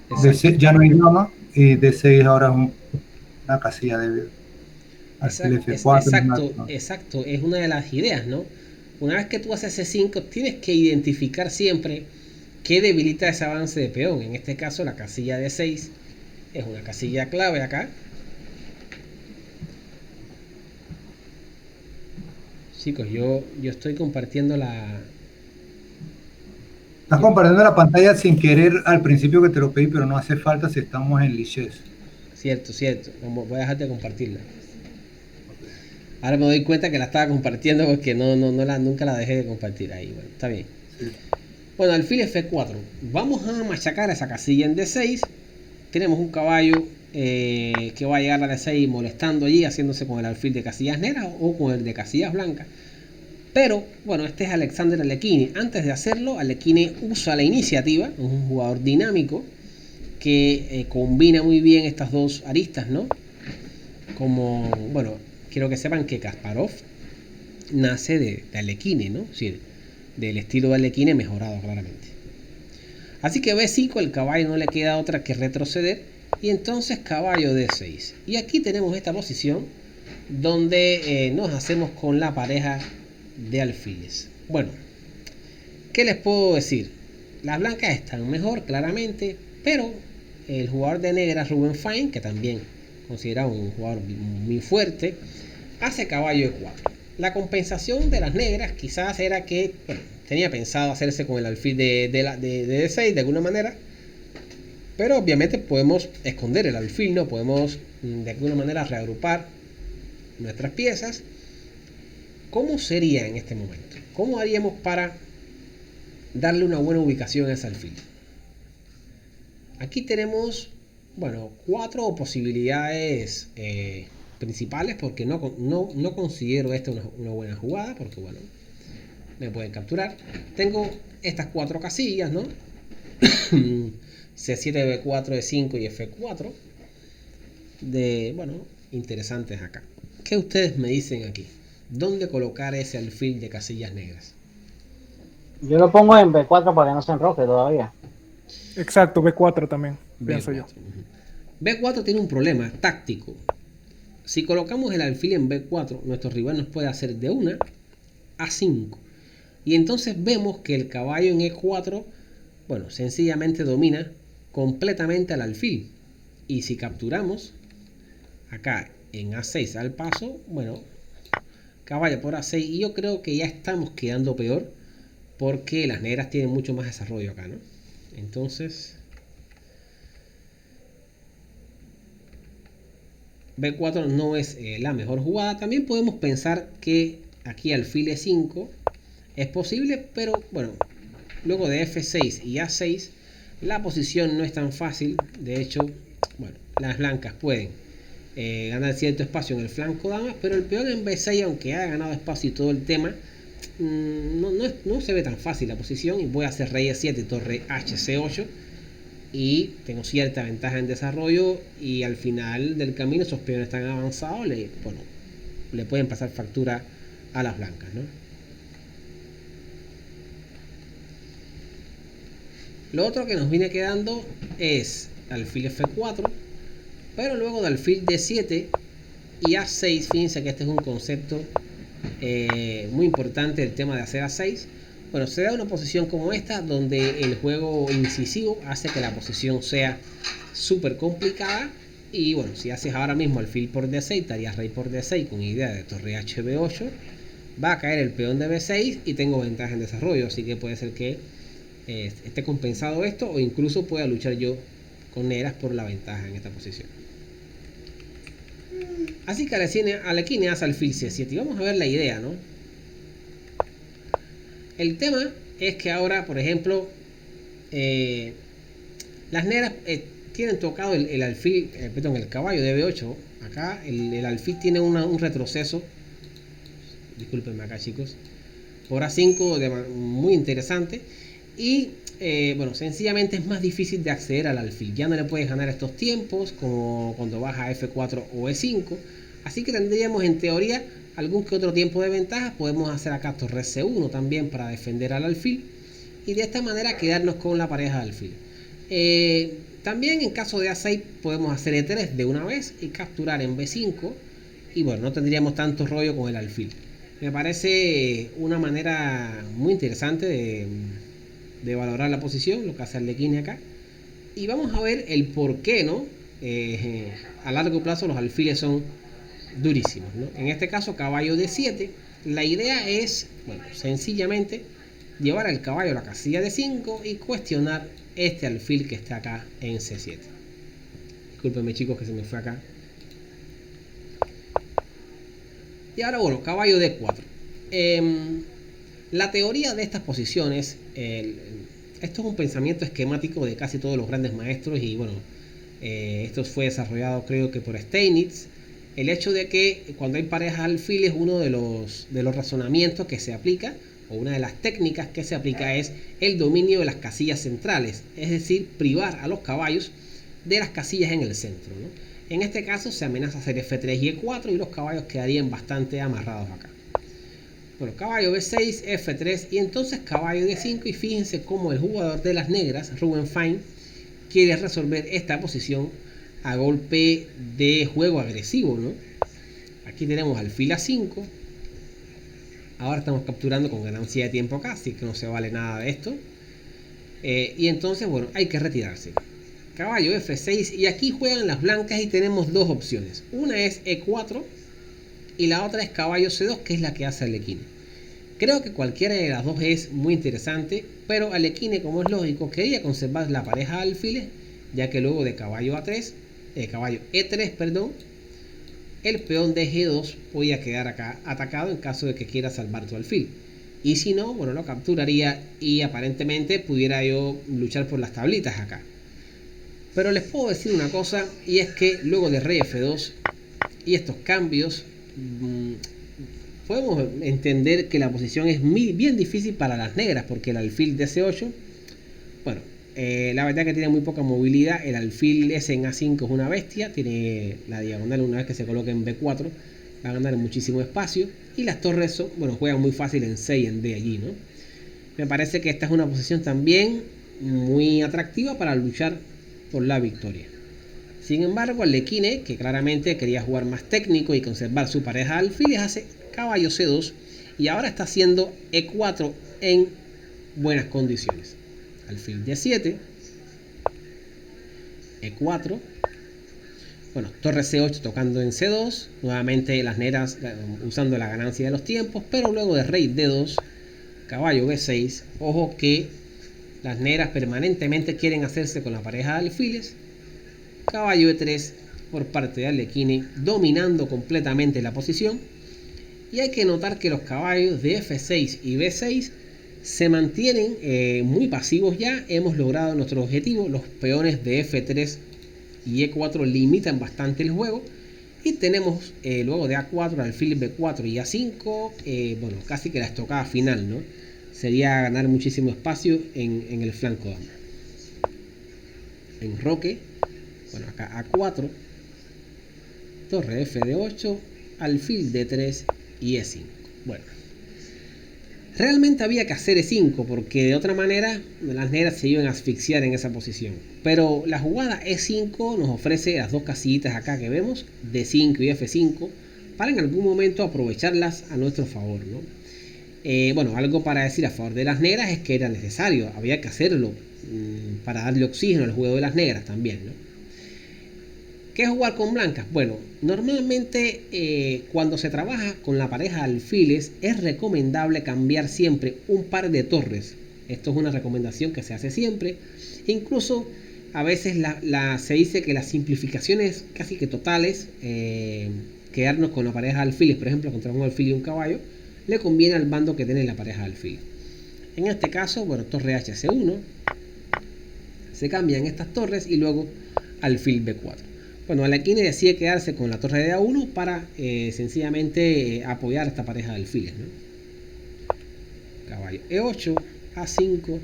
D6 ya no hay dama y D6 ahora es una casilla débil. Exacto, es una de las ideas, ¿no? Una vez que tú haces C5, tienes que identificar siempre qué debilita ese avance de peón. En este caso, la casilla D6 es una casilla clave acá. Chicos, yo estoy compartiendo la... Estás compartiendo la pantalla sin querer al principio que te lo pedí, pero no hace falta si estamos en Lichess. Cierto. Voy a dejarte de compartirla. Ahora me doy cuenta que la estaba compartiendo porque nunca la dejé de compartir. Ahí, bueno, está bien. Sí. Bueno, alfil F4. Vamos a machacar esa casilla en D6. Tenemos un caballo que va a llegar a D6 molestando allí, haciéndose con el alfil de casillas negras o con el de casillas blancas. Pero, bueno, este es Alexander Alekhine. Antes de hacerlo, Alekhine usa la iniciativa. Es un jugador dinámico que combina muy bien estas dos aristas, ¿no? Como, bueno, quiero que sepan que Kasparov nace de Alekhine, ¿no? Es decir, del estilo de Alekhine mejorado claramente. Así que B5, el caballo no le queda otra que retroceder. Y entonces caballo D6. Y aquí tenemos esta posición donde nos hacemos con la pareja de alfiles. Bueno, ¿qué les puedo decir? Las blancas están mejor, claramente, pero el jugador de negras, Ruben Fine, que también considerado un jugador muy fuerte, hace caballo E4. La compensación de las negras quizás era que, bueno, tenía pensado hacerse con el alfil de D6 de alguna manera, pero obviamente podemos esconder el alfil, ¿no? Podemos de alguna manera reagrupar nuestras piezas. ¿Cómo sería en este momento? ¿Cómo haríamos para darle una buena ubicación a ese alfil? Aquí tenemos, bueno, 4 posibilidades principales, porque no considero esta una buena jugada, porque bueno, me pueden capturar. Tengo estas 4 casillas, ¿no? C7, B4, E5 y F4. Bueno, interesantes acá. ¿Qué ustedes me dicen aquí? ¿Dónde colocar ese alfil de casillas negras? Yo lo pongo en B4 para que no se enroque todavía. Exacto, B4 también, pienso yo. B4. B4 tiene un problema táctico. Si colocamos el alfil en B4, nuestro rival nos puede hacer de una a 5. Y entonces vemos que el caballo en E4, bueno, sencillamente domina completamente al alfil. Y si capturamos acá en A6 al paso, bueno, caballo por A6, y yo creo que ya estamos quedando peor porque las negras tienen mucho más desarrollo acá, ¿no? Entonces B4 no es la mejor jugada. También podemos pensar que aquí alfil E5 es posible, pero bueno, luego de F6 y A6 la posición no es tan fácil. De hecho, bueno, las blancas pueden ganar cierto espacio en el flanco damas, pero el peón en B6, aunque haya ganado espacio y todo el tema, no se ve tan fácil la posición. Y voy a hacer rey E7, torre HC8, y tengo cierta ventaja en desarrollo, y al final del camino esos peones tan avanzados le pueden pasar factura a las blancas, ¿no? Lo otro que nos viene quedando es alfil F4, pero luego de alfil D7 y A6, fíjense que este es un concepto muy importante, el tema de hacer A6. Bueno, se da una posición como esta, donde el juego incisivo hace que la posición sea súper complicada. Y bueno, si haces ahora mismo alfil por D6, estarías rey por D6 con idea de torre HB8. Va a caer el peón de B6 y tengo ventaja en desarrollo, así que puede ser que esté compensado esto, o incluso pueda luchar yo con negras por la ventaja en esta posición. Así que Alekhine hace alfil C7 y vamos a ver la idea, ¿no? El tema es que ahora, por ejemplo, las negras tienen tocado el alfil, perdón, el caballo de B8. Acá el alfil tiene un retroceso, discúlpenme acá, chicos, por A5 muy interesante. Y bueno, sencillamente es más difícil de acceder al alfil. Ya no le puedes ganar estos tiempos como cuando vas a F4 o E5. Así que tendríamos en teoría algún que otro tiempo de ventaja. Podemos hacer acá torre C1 también para defender al alfil, y de esta manera quedarnos con la pareja de alfil. También en caso de A6 podemos hacer E3 de una vez y capturar en B5, y bueno, no tendríamos tanto rollo con el alfil. Me parece una manera muy interesante de valorar la posición, lo que hace Alekhine acá. Y vamos a ver el por qué, ¿no? A largo plazo los alfiles son durísimos, ¿no? En este caso, caballo D7. La idea es, bueno, sencillamente llevar al caballo a la casilla de 5 y cuestionar este alfil que está acá en C7. Discúlpenme, chicos, que se me fue acá. Y ahora, bueno, caballo D4. La teoría de estas posiciones, esto es un pensamiento esquemático de casi todos los grandes maestros, y bueno, esto fue desarrollado creo que por Steinitz. El hecho de que cuando hay parejas alfiles, uno de los razonamientos que se aplica, o una de las técnicas que se aplica, es el dominio de las casillas centrales, es decir, privar a los caballos de las casillas en el centro, ¿no? En este caso se amenaza hacer F3 y E4 y los caballos quedarían bastante amarrados acá. Bueno, caballo B6, F3 y entonces caballo D5, y fíjense cómo el jugador de las negras, Ruben Fine, quiere resolver esta posición a golpe de juego agresivo, ¿no? Aquí tenemos alfil A5. Ahora estamos capturando con ganancia de tiempo acá, así que no se vale nada de esto. Y entonces, bueno, hay que retirarse. Caballo F6, y aquí juegan las blancas y tenemos dos opciones. Una es E4 y la otra es caballo C2, que es la que hace Alekhine. Creo que cualquiera de las dos es muy interesante, pero Alekhine, como es lógico, quería conservar la pareja de alfiles, ya que luego de caballo A3, caballo E3, perdón, el peón de G2 podía quedar acá atacado en caso de que quiera salvar tu alfil. Y si no, bueno, lo capturaría y aparentemente pudiera yo luchar por las tablitas acá. Pero les puedo decir una cosa, y es que luego de rey F2 y estos cambios, podemos entender que la posición es bien difícil para las negras, porque el alfil de C8, bueno, la verdad que tiene muy poca movilidad. El alfil S en A5 es una bestia, tiene la diagonal, una vez que se coloque en B4 va a ganar muchísimo espacio, y las torres son, bueno, juegan muy fácil en C y en D allí, ¿no? me parece que esta es una posición también muy atractiva para luchar por la victoria. Sin embargo, Arlequine, que claramente quería jugar más técnico y conservar su pareja de alfiles, hace caballo C2 y ahora está haciendo E4 en buenas condiciones. Alfil D7, E4, bueno, torre C8 tocando en C2, nuevamente las negras usando la ganancia de los tiempos, pero luego de rey D2, caballo B6, ojo que las negras permanentemente quieren hacerse con la pareja de alfiles, caballo E3 por parte de Arlequine, dominando completamente la posición, y hay que notar que los caballos de F6 y B6 se mantienen muy pasivos ya. Hemos logrado nuestro objetivo. Los peones de F3 y E4 limitan bastante el juego. Y tenemos luego de A4, alfil B4 y A5, bueno, casi que la estocada final, ¿no? Sería ganar muchísimo espacio en el flanco dama. Enroque, bueno, acá A4, torre F de 8, alfil D3 y E5. Bueno, realmente había que hacer E5 porque de otra manera las negras se iban a asfixiar en esa posición. Pero la jugada E5 nos ofrece las dos casillitas acá que vemos, D5 y F5, para en algún momento aprovecharlas a nuestro favor, ¿no? Bueno, algo para decir a favor de las negras es que era necesario, había que hacerlo para darle oxígeno al juego de las negras también, ¿no? ¿Qué es jugar con blancas? Bueno, normalmente cuando se trabaja con la pareja de alfiles es recomendable cambiar siempre un par de torres. Esto es una recomendación que se hace siempre. Incluso a veces se dice que las simplificaciones casi que totales, quedarnos con la pareja de alfiles, por ejemplo, contra un alfil y un caballo, le conviene al bando que tiene la pareja de alfiles. En este caso, bueno, torre HC1, se cambian estas torres y luego alfil B4. Bueno, Arlequine decide quedarse con la torre de A1 para sencillamente apoyar a esta pareja de alfiles, ¿no? Caballo E8, A5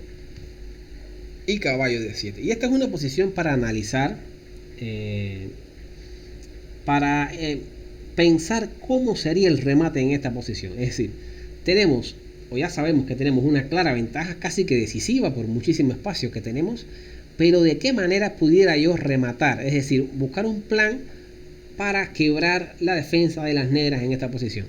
y caballo D7. Y esta es una posición para analizar, para pensar cómo sería el remate en esta posición. Es decir, tenemos, o ya sabemos que tenemos una clara ventaja casi que decisiva por muchísimo espacio que tenemos, pero de qué manera pudiera yo rematar, es decir, buscar un plan para quebrar la defensa de las negras en esta posición.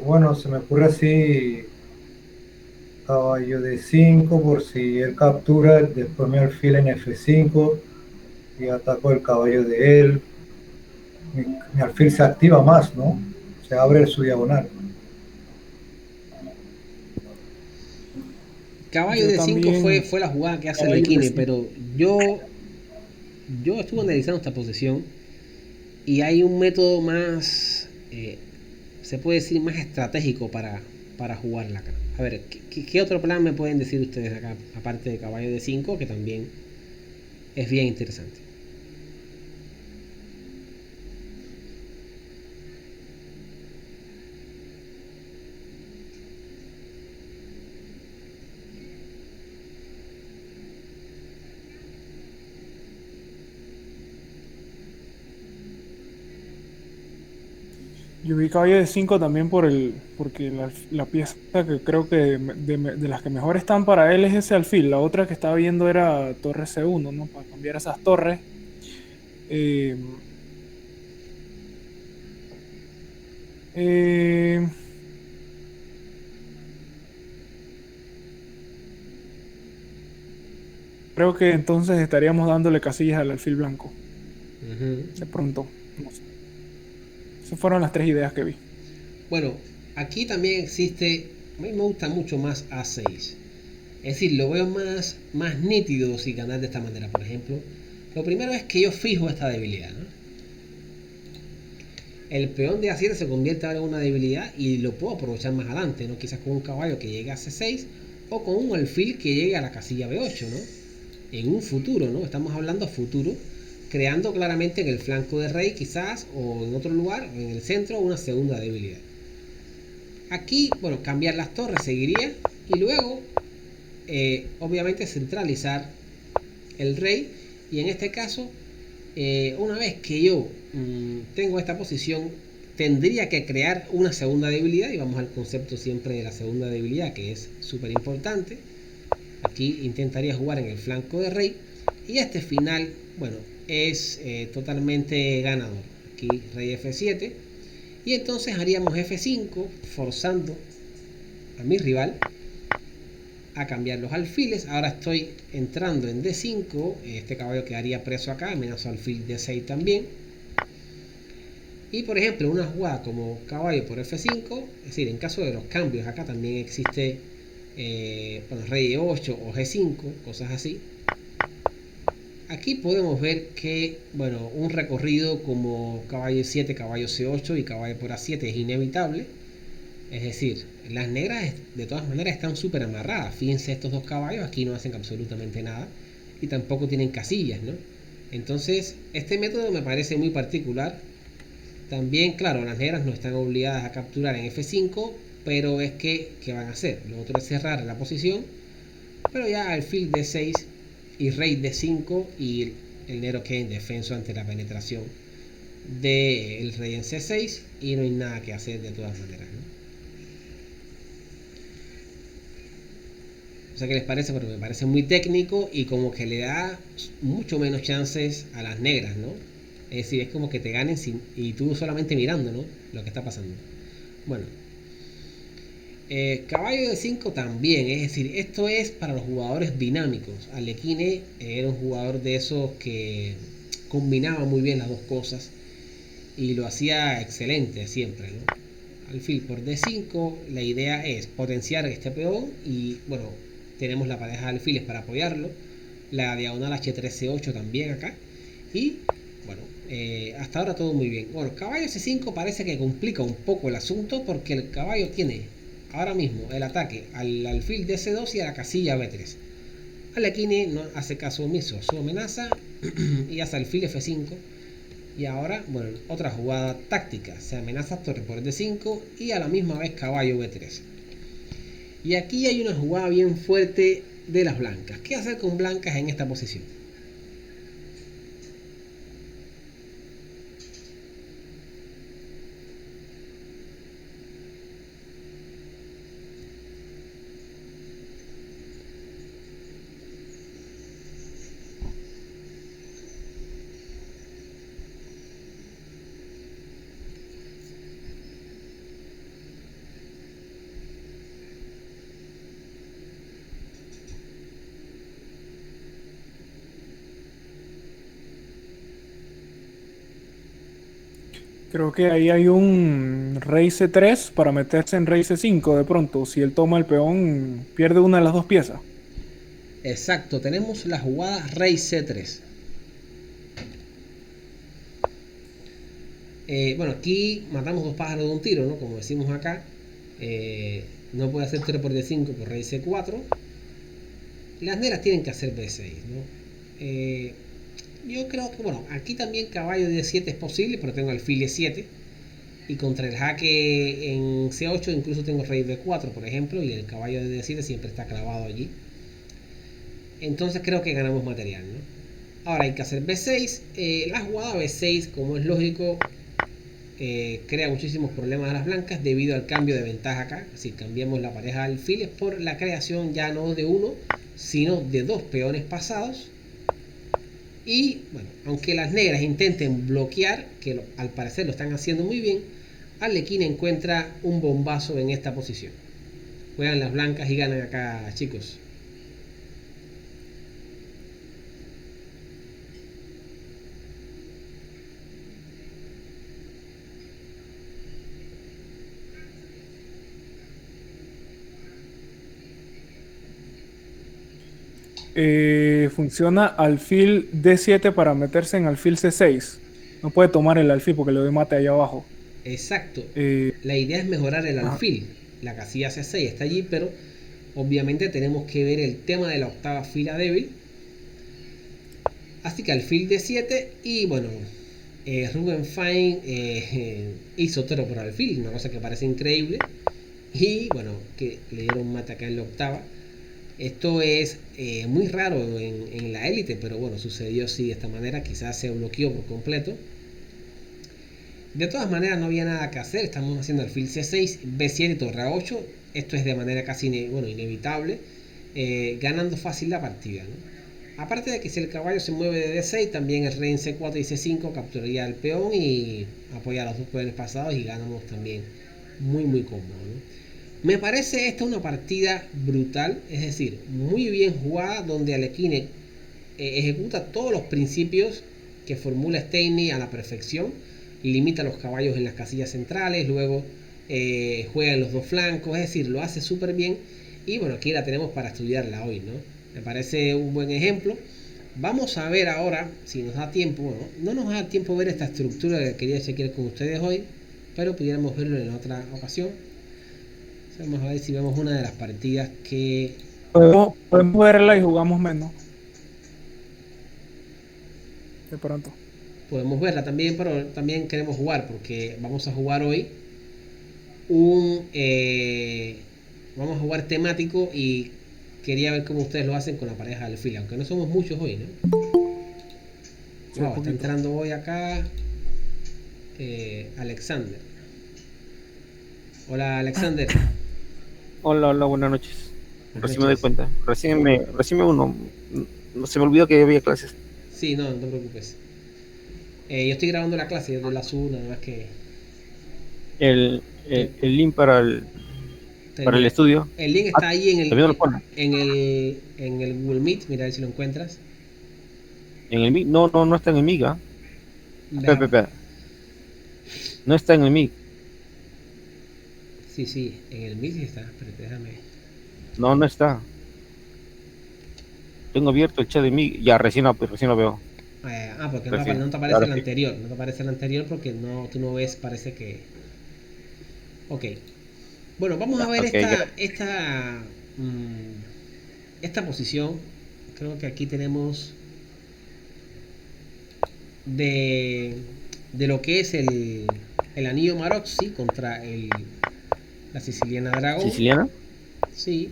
Bueno, se me ocurre así, caballo de 5 por si él captura, después mi alfil en F5 y ataco el caballo de él. Mi alfil se activa más, ¿no? Se abre su diagonal. Caballo de 5 fue la jugada que hace Arlequine, pero yo estuve analizando esta posición y hay un método más, se puede decir, más estratégico para jugarla acá. A ver, ¿qué otro plan me pueden decir ustedes acá, aparte de caballo de 5, que también es bien interesante? Yo vi caballo de 5 también porque la pieza que creo que de las que mejor están para él es ese alfil. La otra que estaba viendo era torre C1, ¿no? Para cambiar esas torres. Creo que entonces estaríamos dándole casillas al alfil blanco. De pronto, no sé. Esas fueron las tres ideas que vi. Bueno, aquí también existe, a mí me gusta mucho más A6. Es decir, lo veo más nítido si ganar de esta manera, por ejemplo. Lo primero es que yo fijo esta debilidad, ¿no? El peón de A7 se convierte ahora en una debilidad y lo puedo aprovechar más adelante, ¿no? Quizás con un caballo que llegue a C6 o con un alfil que llegue a la casilla B8, ¿no? en un futuro, ¿no? Estamos hablando a futuro, creando claramente en el flanco de rey quizás, o en otro lugar, o en el centro, una segunda debilidad. Aquí, bueno, cambiar las torres seguiría, y luego, obviamente, centralizar el rey, y en este caso, una vez que yo tengo esta posición, tendría que crear una segunda debilidad, y vamos al concepto siempre de la segunda debilidad, que es súper importante. Aquí intentaría jugar en el flanco de rey, y este final, bueno, es totalmente ganador. Aquí rey F7, y entonces haríamos F5, forzando a mi rival a cambiar los alfiles. Ahora estoy entrando en D5, este caballo quedaría preso acá, amenazo alfil D6 también. Y por ejemplo, una jugada como caballo por F5, es decir, en caso de los cambios, acá también existe bueno, rey E8 o G5, cosas así. Aquí podemos ver que, bueno, un recorrido como caballo E7, caballo C8 y caballo por A7 es inevitable. Es decir, las negras de todas maneras están súper amarradas. Fíjense, estos dos caballos aquí no hacen absolutamente nada y tampoco tienen casillas, ¿no? Entonces, este método me parece muy particular. También, claro, las negras no están obligadas a capturar en F5, pero es que, ¿qué van a hacer? Lo otro es cerrar la posición, pero ya alfil D6 y rey D5 y el negro queda indefenso ante la penetración del rey en C6 y no hay nada que hacer de todas maneras, ¿no? O sea, ¿qué les parece? Porque me parece muy técnico y como que le da mucho menos chances a las negras, ¿no? Es decir, es como que te ganen y tú solamente mirando, ¿no? Lo que está pasando. Bueno, caballo de 5 también, es decir, esto es para los jugadores dinámicos. Alekhine era un jugador de esos que combinaba muy bien las dos cosas y lo hacía excelente siempre, ¿no? Alfil por D5, la idea es potenciar este peón y bueno, tenemos la pareja de alfiles para apoyarlo, la diagonal H3C8 también acá y bueno, hasta ahora todo muy bien. Bueno, caballo C5 parece que complica un poco el asunto porque el caballo tiene ahora mismo el ataque al alfil de C2 y a la casilla B3. Alekhine no hace caso omiso a su amenaza y hace alfil F5. Y ahora, bueno, otra jugada táctica, se amenaza torre por D5 y a la misma vez caballo B3. Y aquí hay una jugada bien fuerte de las blancas. ¿Qué hacer con blancas en esta posición? Creo que ahí hay un rey C3 para meterse en rey C5 de pronto. Si él toma el peón, pierde una de las dos piezas. Exacto, tenemos la jugada rey C3. Bueno, aquí matamos dos pájaros de un tiro, ¿no? Como decimos acá. No puede hacer torre por D5 por rey C4. Las negras tienen que hacer B6, ¿no? Yo creo que, bueno, aquí también caballo de D7 es posible, pero tengo alfil E7. Y contra el jaque en C8 incluso tengo rey B4, por ejemplo, y el caballo de D7 siempre está clavado allí. Entonces creo que ganamos material, ¿no? Ahora hay que hacer B6. La jugada B6, como es lógico, crea muchísimos problemas a las blancas debido al cambio de ventaja acá. Si cambiamos la pareja de alfiles por la creación ya no de uno, sino de dos peones pasados. Y bueno, aunque las negras intenten bloquear, que al parecer lo están haciendo muy bien, Alekhine encuentra un bombazo en esta posición. Juegan las blancas y ganan acá, chicos. Funciona alfil D7 para meterse en alfil C6. No puede tomar el alfil porque le doy mate allá abajo. Exacto. La idea es mejorar el alfil. La casilla C6 está allí, pero obviamente tenemos que ver el tema de la octava fila débil. Así que alfil de 7 y bueno, Ruben Fine hizo toro por alfil, una cosa que parece increíble. Y bueno, que le dieron mate acá en la octava. Esto es muy raro en la élite, pero bueno, sucedió así de esta manera. Quizás se bloqueó por completo. De todas maneras, no había nada que hacer. Estamos haciendo alfil C6, B7 y torre A8. Esto es de manera casi inevitable, ganando fácil la partida, ¿no? Aparte de que si el caballo se mueve de D6, también el rey en C4 y C5 capturaría el peón y apoya a los dos peones pasados y ganamos también muy cómodo, ¿no? Me parece esta una partida brutal, es decir, muy bien jugada, donde Alekhine ejecuta todos los principios que formula Steiney a la perfección, limita los caballos en las casillas centrales, luego juega en los dos flancos, es decir, lo hace súper bien y bueno, aquí la tenemos para estudiarla hoy, ¿no? Me parece un buen ejemplo. Vamos a ver ahora, si nos da tiempo, bueno, no nos da tiempo ver esta estructura que quería chequear con ustedes hoy, pero pudiéramos verlo en otra ocasión. Vamos a ver si vemos una de las partidas que Podemos verla y jugamos menos. De pronto. podemos verla también, pero también queremos jugar porque vamos a jugar hoy vamos a jugar temático y quería ver cómo ustedes lo hacen con la pareja del alfil, aunque no somos muchos hoy, ¿no? Sí, Wow, está entrando hoy acá Alexander. Hola Alexander. Hola, buenas noches. Buenas Recién me doy noches. cuenta. Recién me uno. No se me olvidó que había clases. Sí, no te preocupes. Yo estoy grabando la clase, yo de la subo, nada más que El link para el termina. estudio. El link está ahí Todavía no lo pone. en el Google Meet, mira a ver si lo encuentras. En el MIG. No está en el MIG. Déjame. Espera. No está en el MIG. Sí, en el Meet sí está, espérate, déjame. No está. Tengo abierto el chat de MIG. Ya, recién lo veo. Porque Recién. no te aparece Ahora el sí. anterior. No te aparece el anterior porque no, tú no ves, parece que. Ok. Bueno, vamos a ver Ok, esta posición. Creo que aquí tenemos de, de lo que es el anillo Maroczy contra la siciliana Dragón. ¿Siciliana? Sí.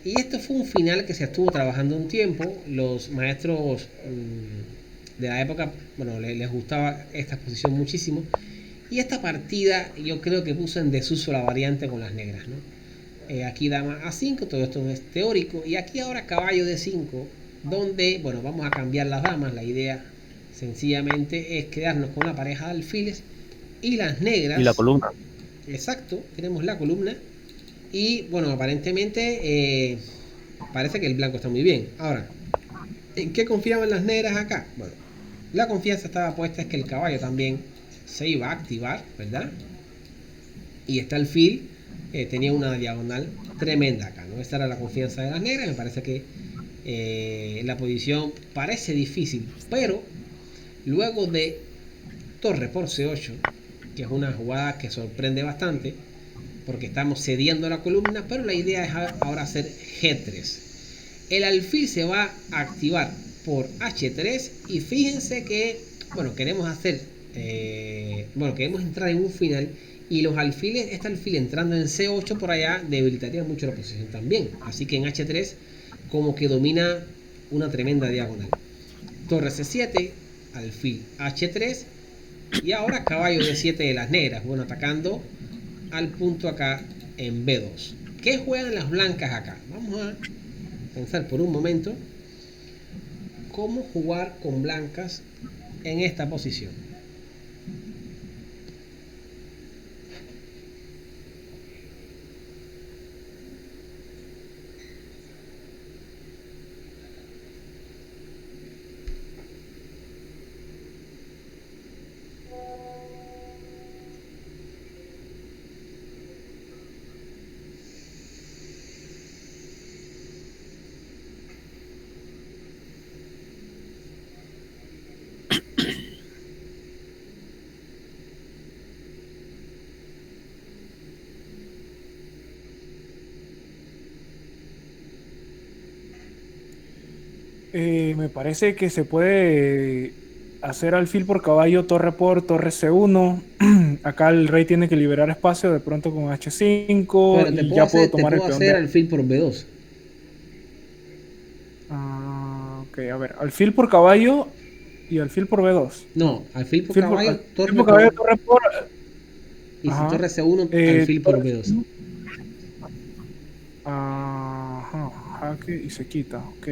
Y esto fue un final que se estuvo trabajando un tiempo. Los maestros de la época, bueno, les gustaba esta exposición muchísimo. Y esta partida yo creo que puso en desuso la variante con las negras, ¿no? Aquí dama A5, todo esto es teórico. Y aquí ahora caballo D5, donde, bueno, vamos a cambiar las damas. La idea sencillamente es quedarnos con la pareja de alfiles y las negras. Y la columna. Exacto, tenemos la columna. Y bueno, aparentemente parece que el blanco está muy bien. Ahora, ¿en qué confiaban las negras acá? Bueno, la confianza estaba puesta es que el caballo también se iba a activar, ¿verdad? Y este alfil tenía una diagonal tremenda acá, ¿no? Esta era la confianza de las negras. Me parece que la posición parece difícil, pero luego de torre por C8, que es una jugada que sorprende bastante, porque estamos cediendo la columna, pero la idea es ahora hacer G3. El alfil se va a activar por H3 y fíjense que, bueno, queremos entrar en un final y los alfiles, este alfil entrando en C8 por allá debilitaría mucho la posición también. Así que en H3 como que domina una tremenda diagonal. Torre C7, alfil H3 y ahora caballo D7 de las negras, bueno, atacando al punto acá en B2. ¿Qué juegan las blancas acá? Vamos a pensar por un momento cómo jugar con blancas en esta posición. Me parece que se puede hacer alfil por caballo, torre por torre C1. Acá el rey tiene que liberar espacio de pronto con H5 Bueno, y ya puedo te tomar el puedo peón hacer de... alfil por B2. Ok, a ver, alfil por caballo y alfil por B2. No, alfil por Alfil por, caballo, alfil torre por caballo, por... torre por... Y si Ajá. torre C1, alfil por Torre B2. C1. Ajá, jaque y se quita, ok.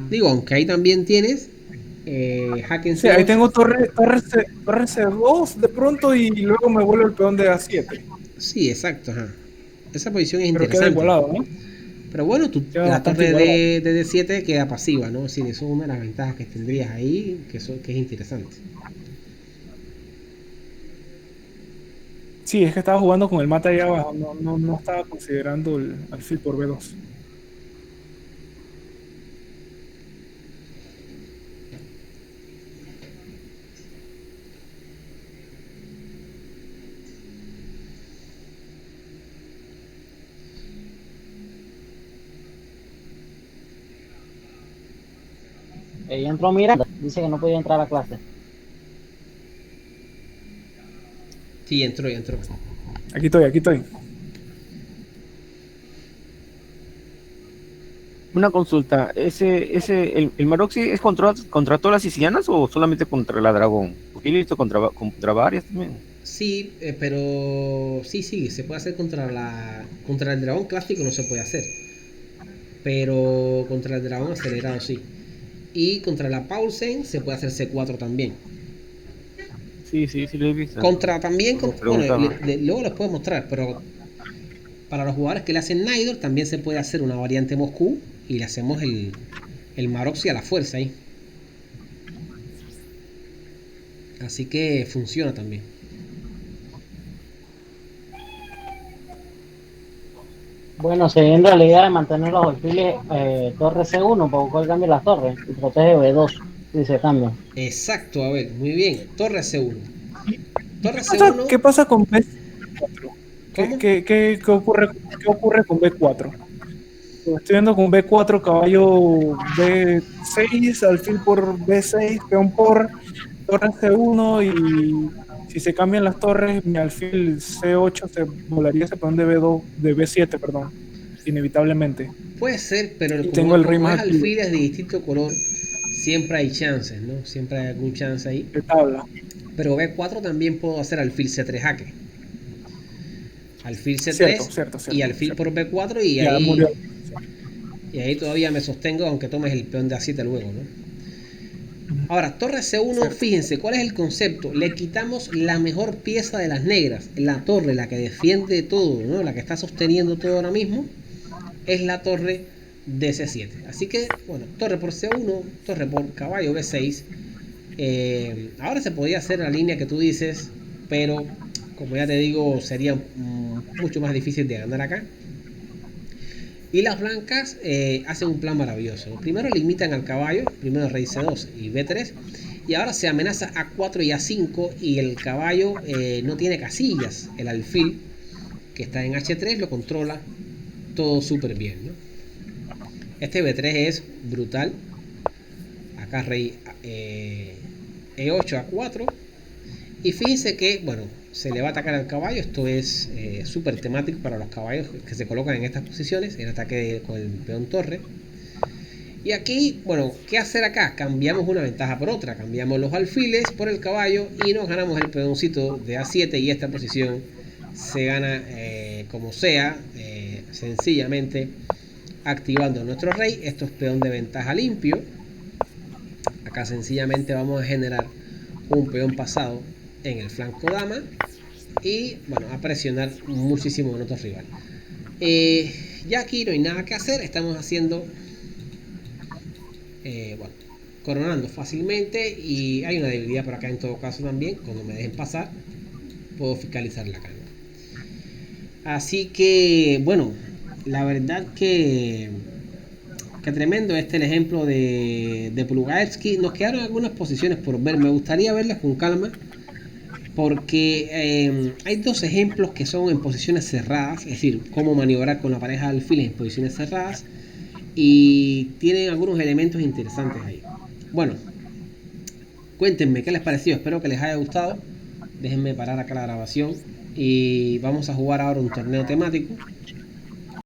Digo, aunque ahí también tienes jaque en Sí, ahí C8. tengo torre C2 de pronto y luego me vuelve el peón de A7. Sí, exacto, ajá. Esa posición es Pero queda interesante. igualado, ¿no? Pero bueno, Queda la bastante torre igualado. de D7 queda pasiva, ¿no? Es decir, eso es una de las ventajas que tendrías ahí, que es interesante. Sí, es que estaba jugando con el mate ahí abajo, no estaba considerando el alfil por B2. Ella entró Miranda, dice que no podía entrar a la clase. Sí, entró, ya entró. Aquí estoy, aquí estoy. Una consulta, el Maroxy es contra todas las sicilianas o solamente contra la Dragón? Porque yo he visto contra varias también. Sí, pero sí, se puede hacer contra el dragón clásico no se puede hacer. Pero contra el dragón acelerado sí. Y contra la Paulsen se puede hacer C4 también. Sí, lo he visto. Contra también, Me bueno, preguntaba. luego les puedo mostrar, pero para los jugadores que le hacen Nidor también se puede hacer una variante Moscú y le hacemos el Maroxy a la fuerza ahí. Así que funciona también. Bueno, siguiendo la idea de mantener los alfiles torre C1 para buscar el cambio de las torres y protege B2 si se cambian. Exacto, a ver, muy bien. Torre C1. ¿Y Torre C1, qué pasa con B4? ¿cómo? ¿Qué ocurre con B4? Estoy viendo con B4, caballo B6, alfil por B6, peón por torre C1 y si se cambian las torres, mi alfil C8 se volaría ese peón de B2, de B7, perdón, inevitablemente. Puede ser, pero Y tengo el rey como es más activo alfiles de distinto color, siempre hay chances, ¿no? Siempre hay algún chance ahí. de tabla. Pero B4 también puedo hacer alfil C3 jaque. Alfil Cierto, C3 y alfil por B4 ya murió. y ahí todavía me sostengo aunque tomes el peón de A7 luego, ¿no? Ahora, torre C1, Cierto. fíjense, ¿cuál es el concepto? Le quitamos la mejor pieza de las negras. La torre, la que defiende todo, ¿no? La que está sosteniendo todo ahora mismo, es la torre de C7. Así que, bueno, torre por C1, torre por caballo B6. Ahora se podía hacer la línea que tú dices, pero como ya te digo, sería mucho más difícil de ganar acá. Y las blancas hacen un plan maravilloso. Primero limitan al caballo, primero rey C2 y B3. Y ahora se amenaza A4 y A5 y el caballo no tiene casillas. El alfil, que está en H3, lo controla todo súper bien, ¿no? Este B3 es brutal. Acá rey E8 A4. Y fíjense que, bueno, se le va a atacar al caballo. Esto es súper temático para los caballos que se colocan en estas posiciones. El ataque con el peón torre. Y aquí, bueno, ¿qué hacer acá? Cambiamos una ventaja por otra. Cambiamos los alfiles por el caballo y nos ganamos el peoncito de A7. Y esta posición se gana como sea, sencillamente activando nuestro rey. Esto es peón de ventaja limpio. Acá sencillamente vamos a generar un peón pasado en el flanco dama y bueno, a presionar muchísimo a nuestro rival. Ya aquí no hay nada que hacer, estamos haciendo bueno, coronando fácilmente y hay una debilidad por acá en todo caso también. Cuando me dejen pasar puedo fiscalizar la carga. Así que bueno, la verdad que tremendo el ejemplo de Plugaevsky. Nos quedaron algunas posiciones por ver, me gustaría verlas con calma porque hay dos ejemplos que son en posiciones cerradas, es decir, cómo maniobrar con la pareja de alfiles en posiciones cerradas, y tienen algunos elementos interesantes ahí. Bueno, cuéntenme qué les pareció, espero que les haya gustado. Déjenme parar acá la grabación y vamos a jugar ahora un torneo temático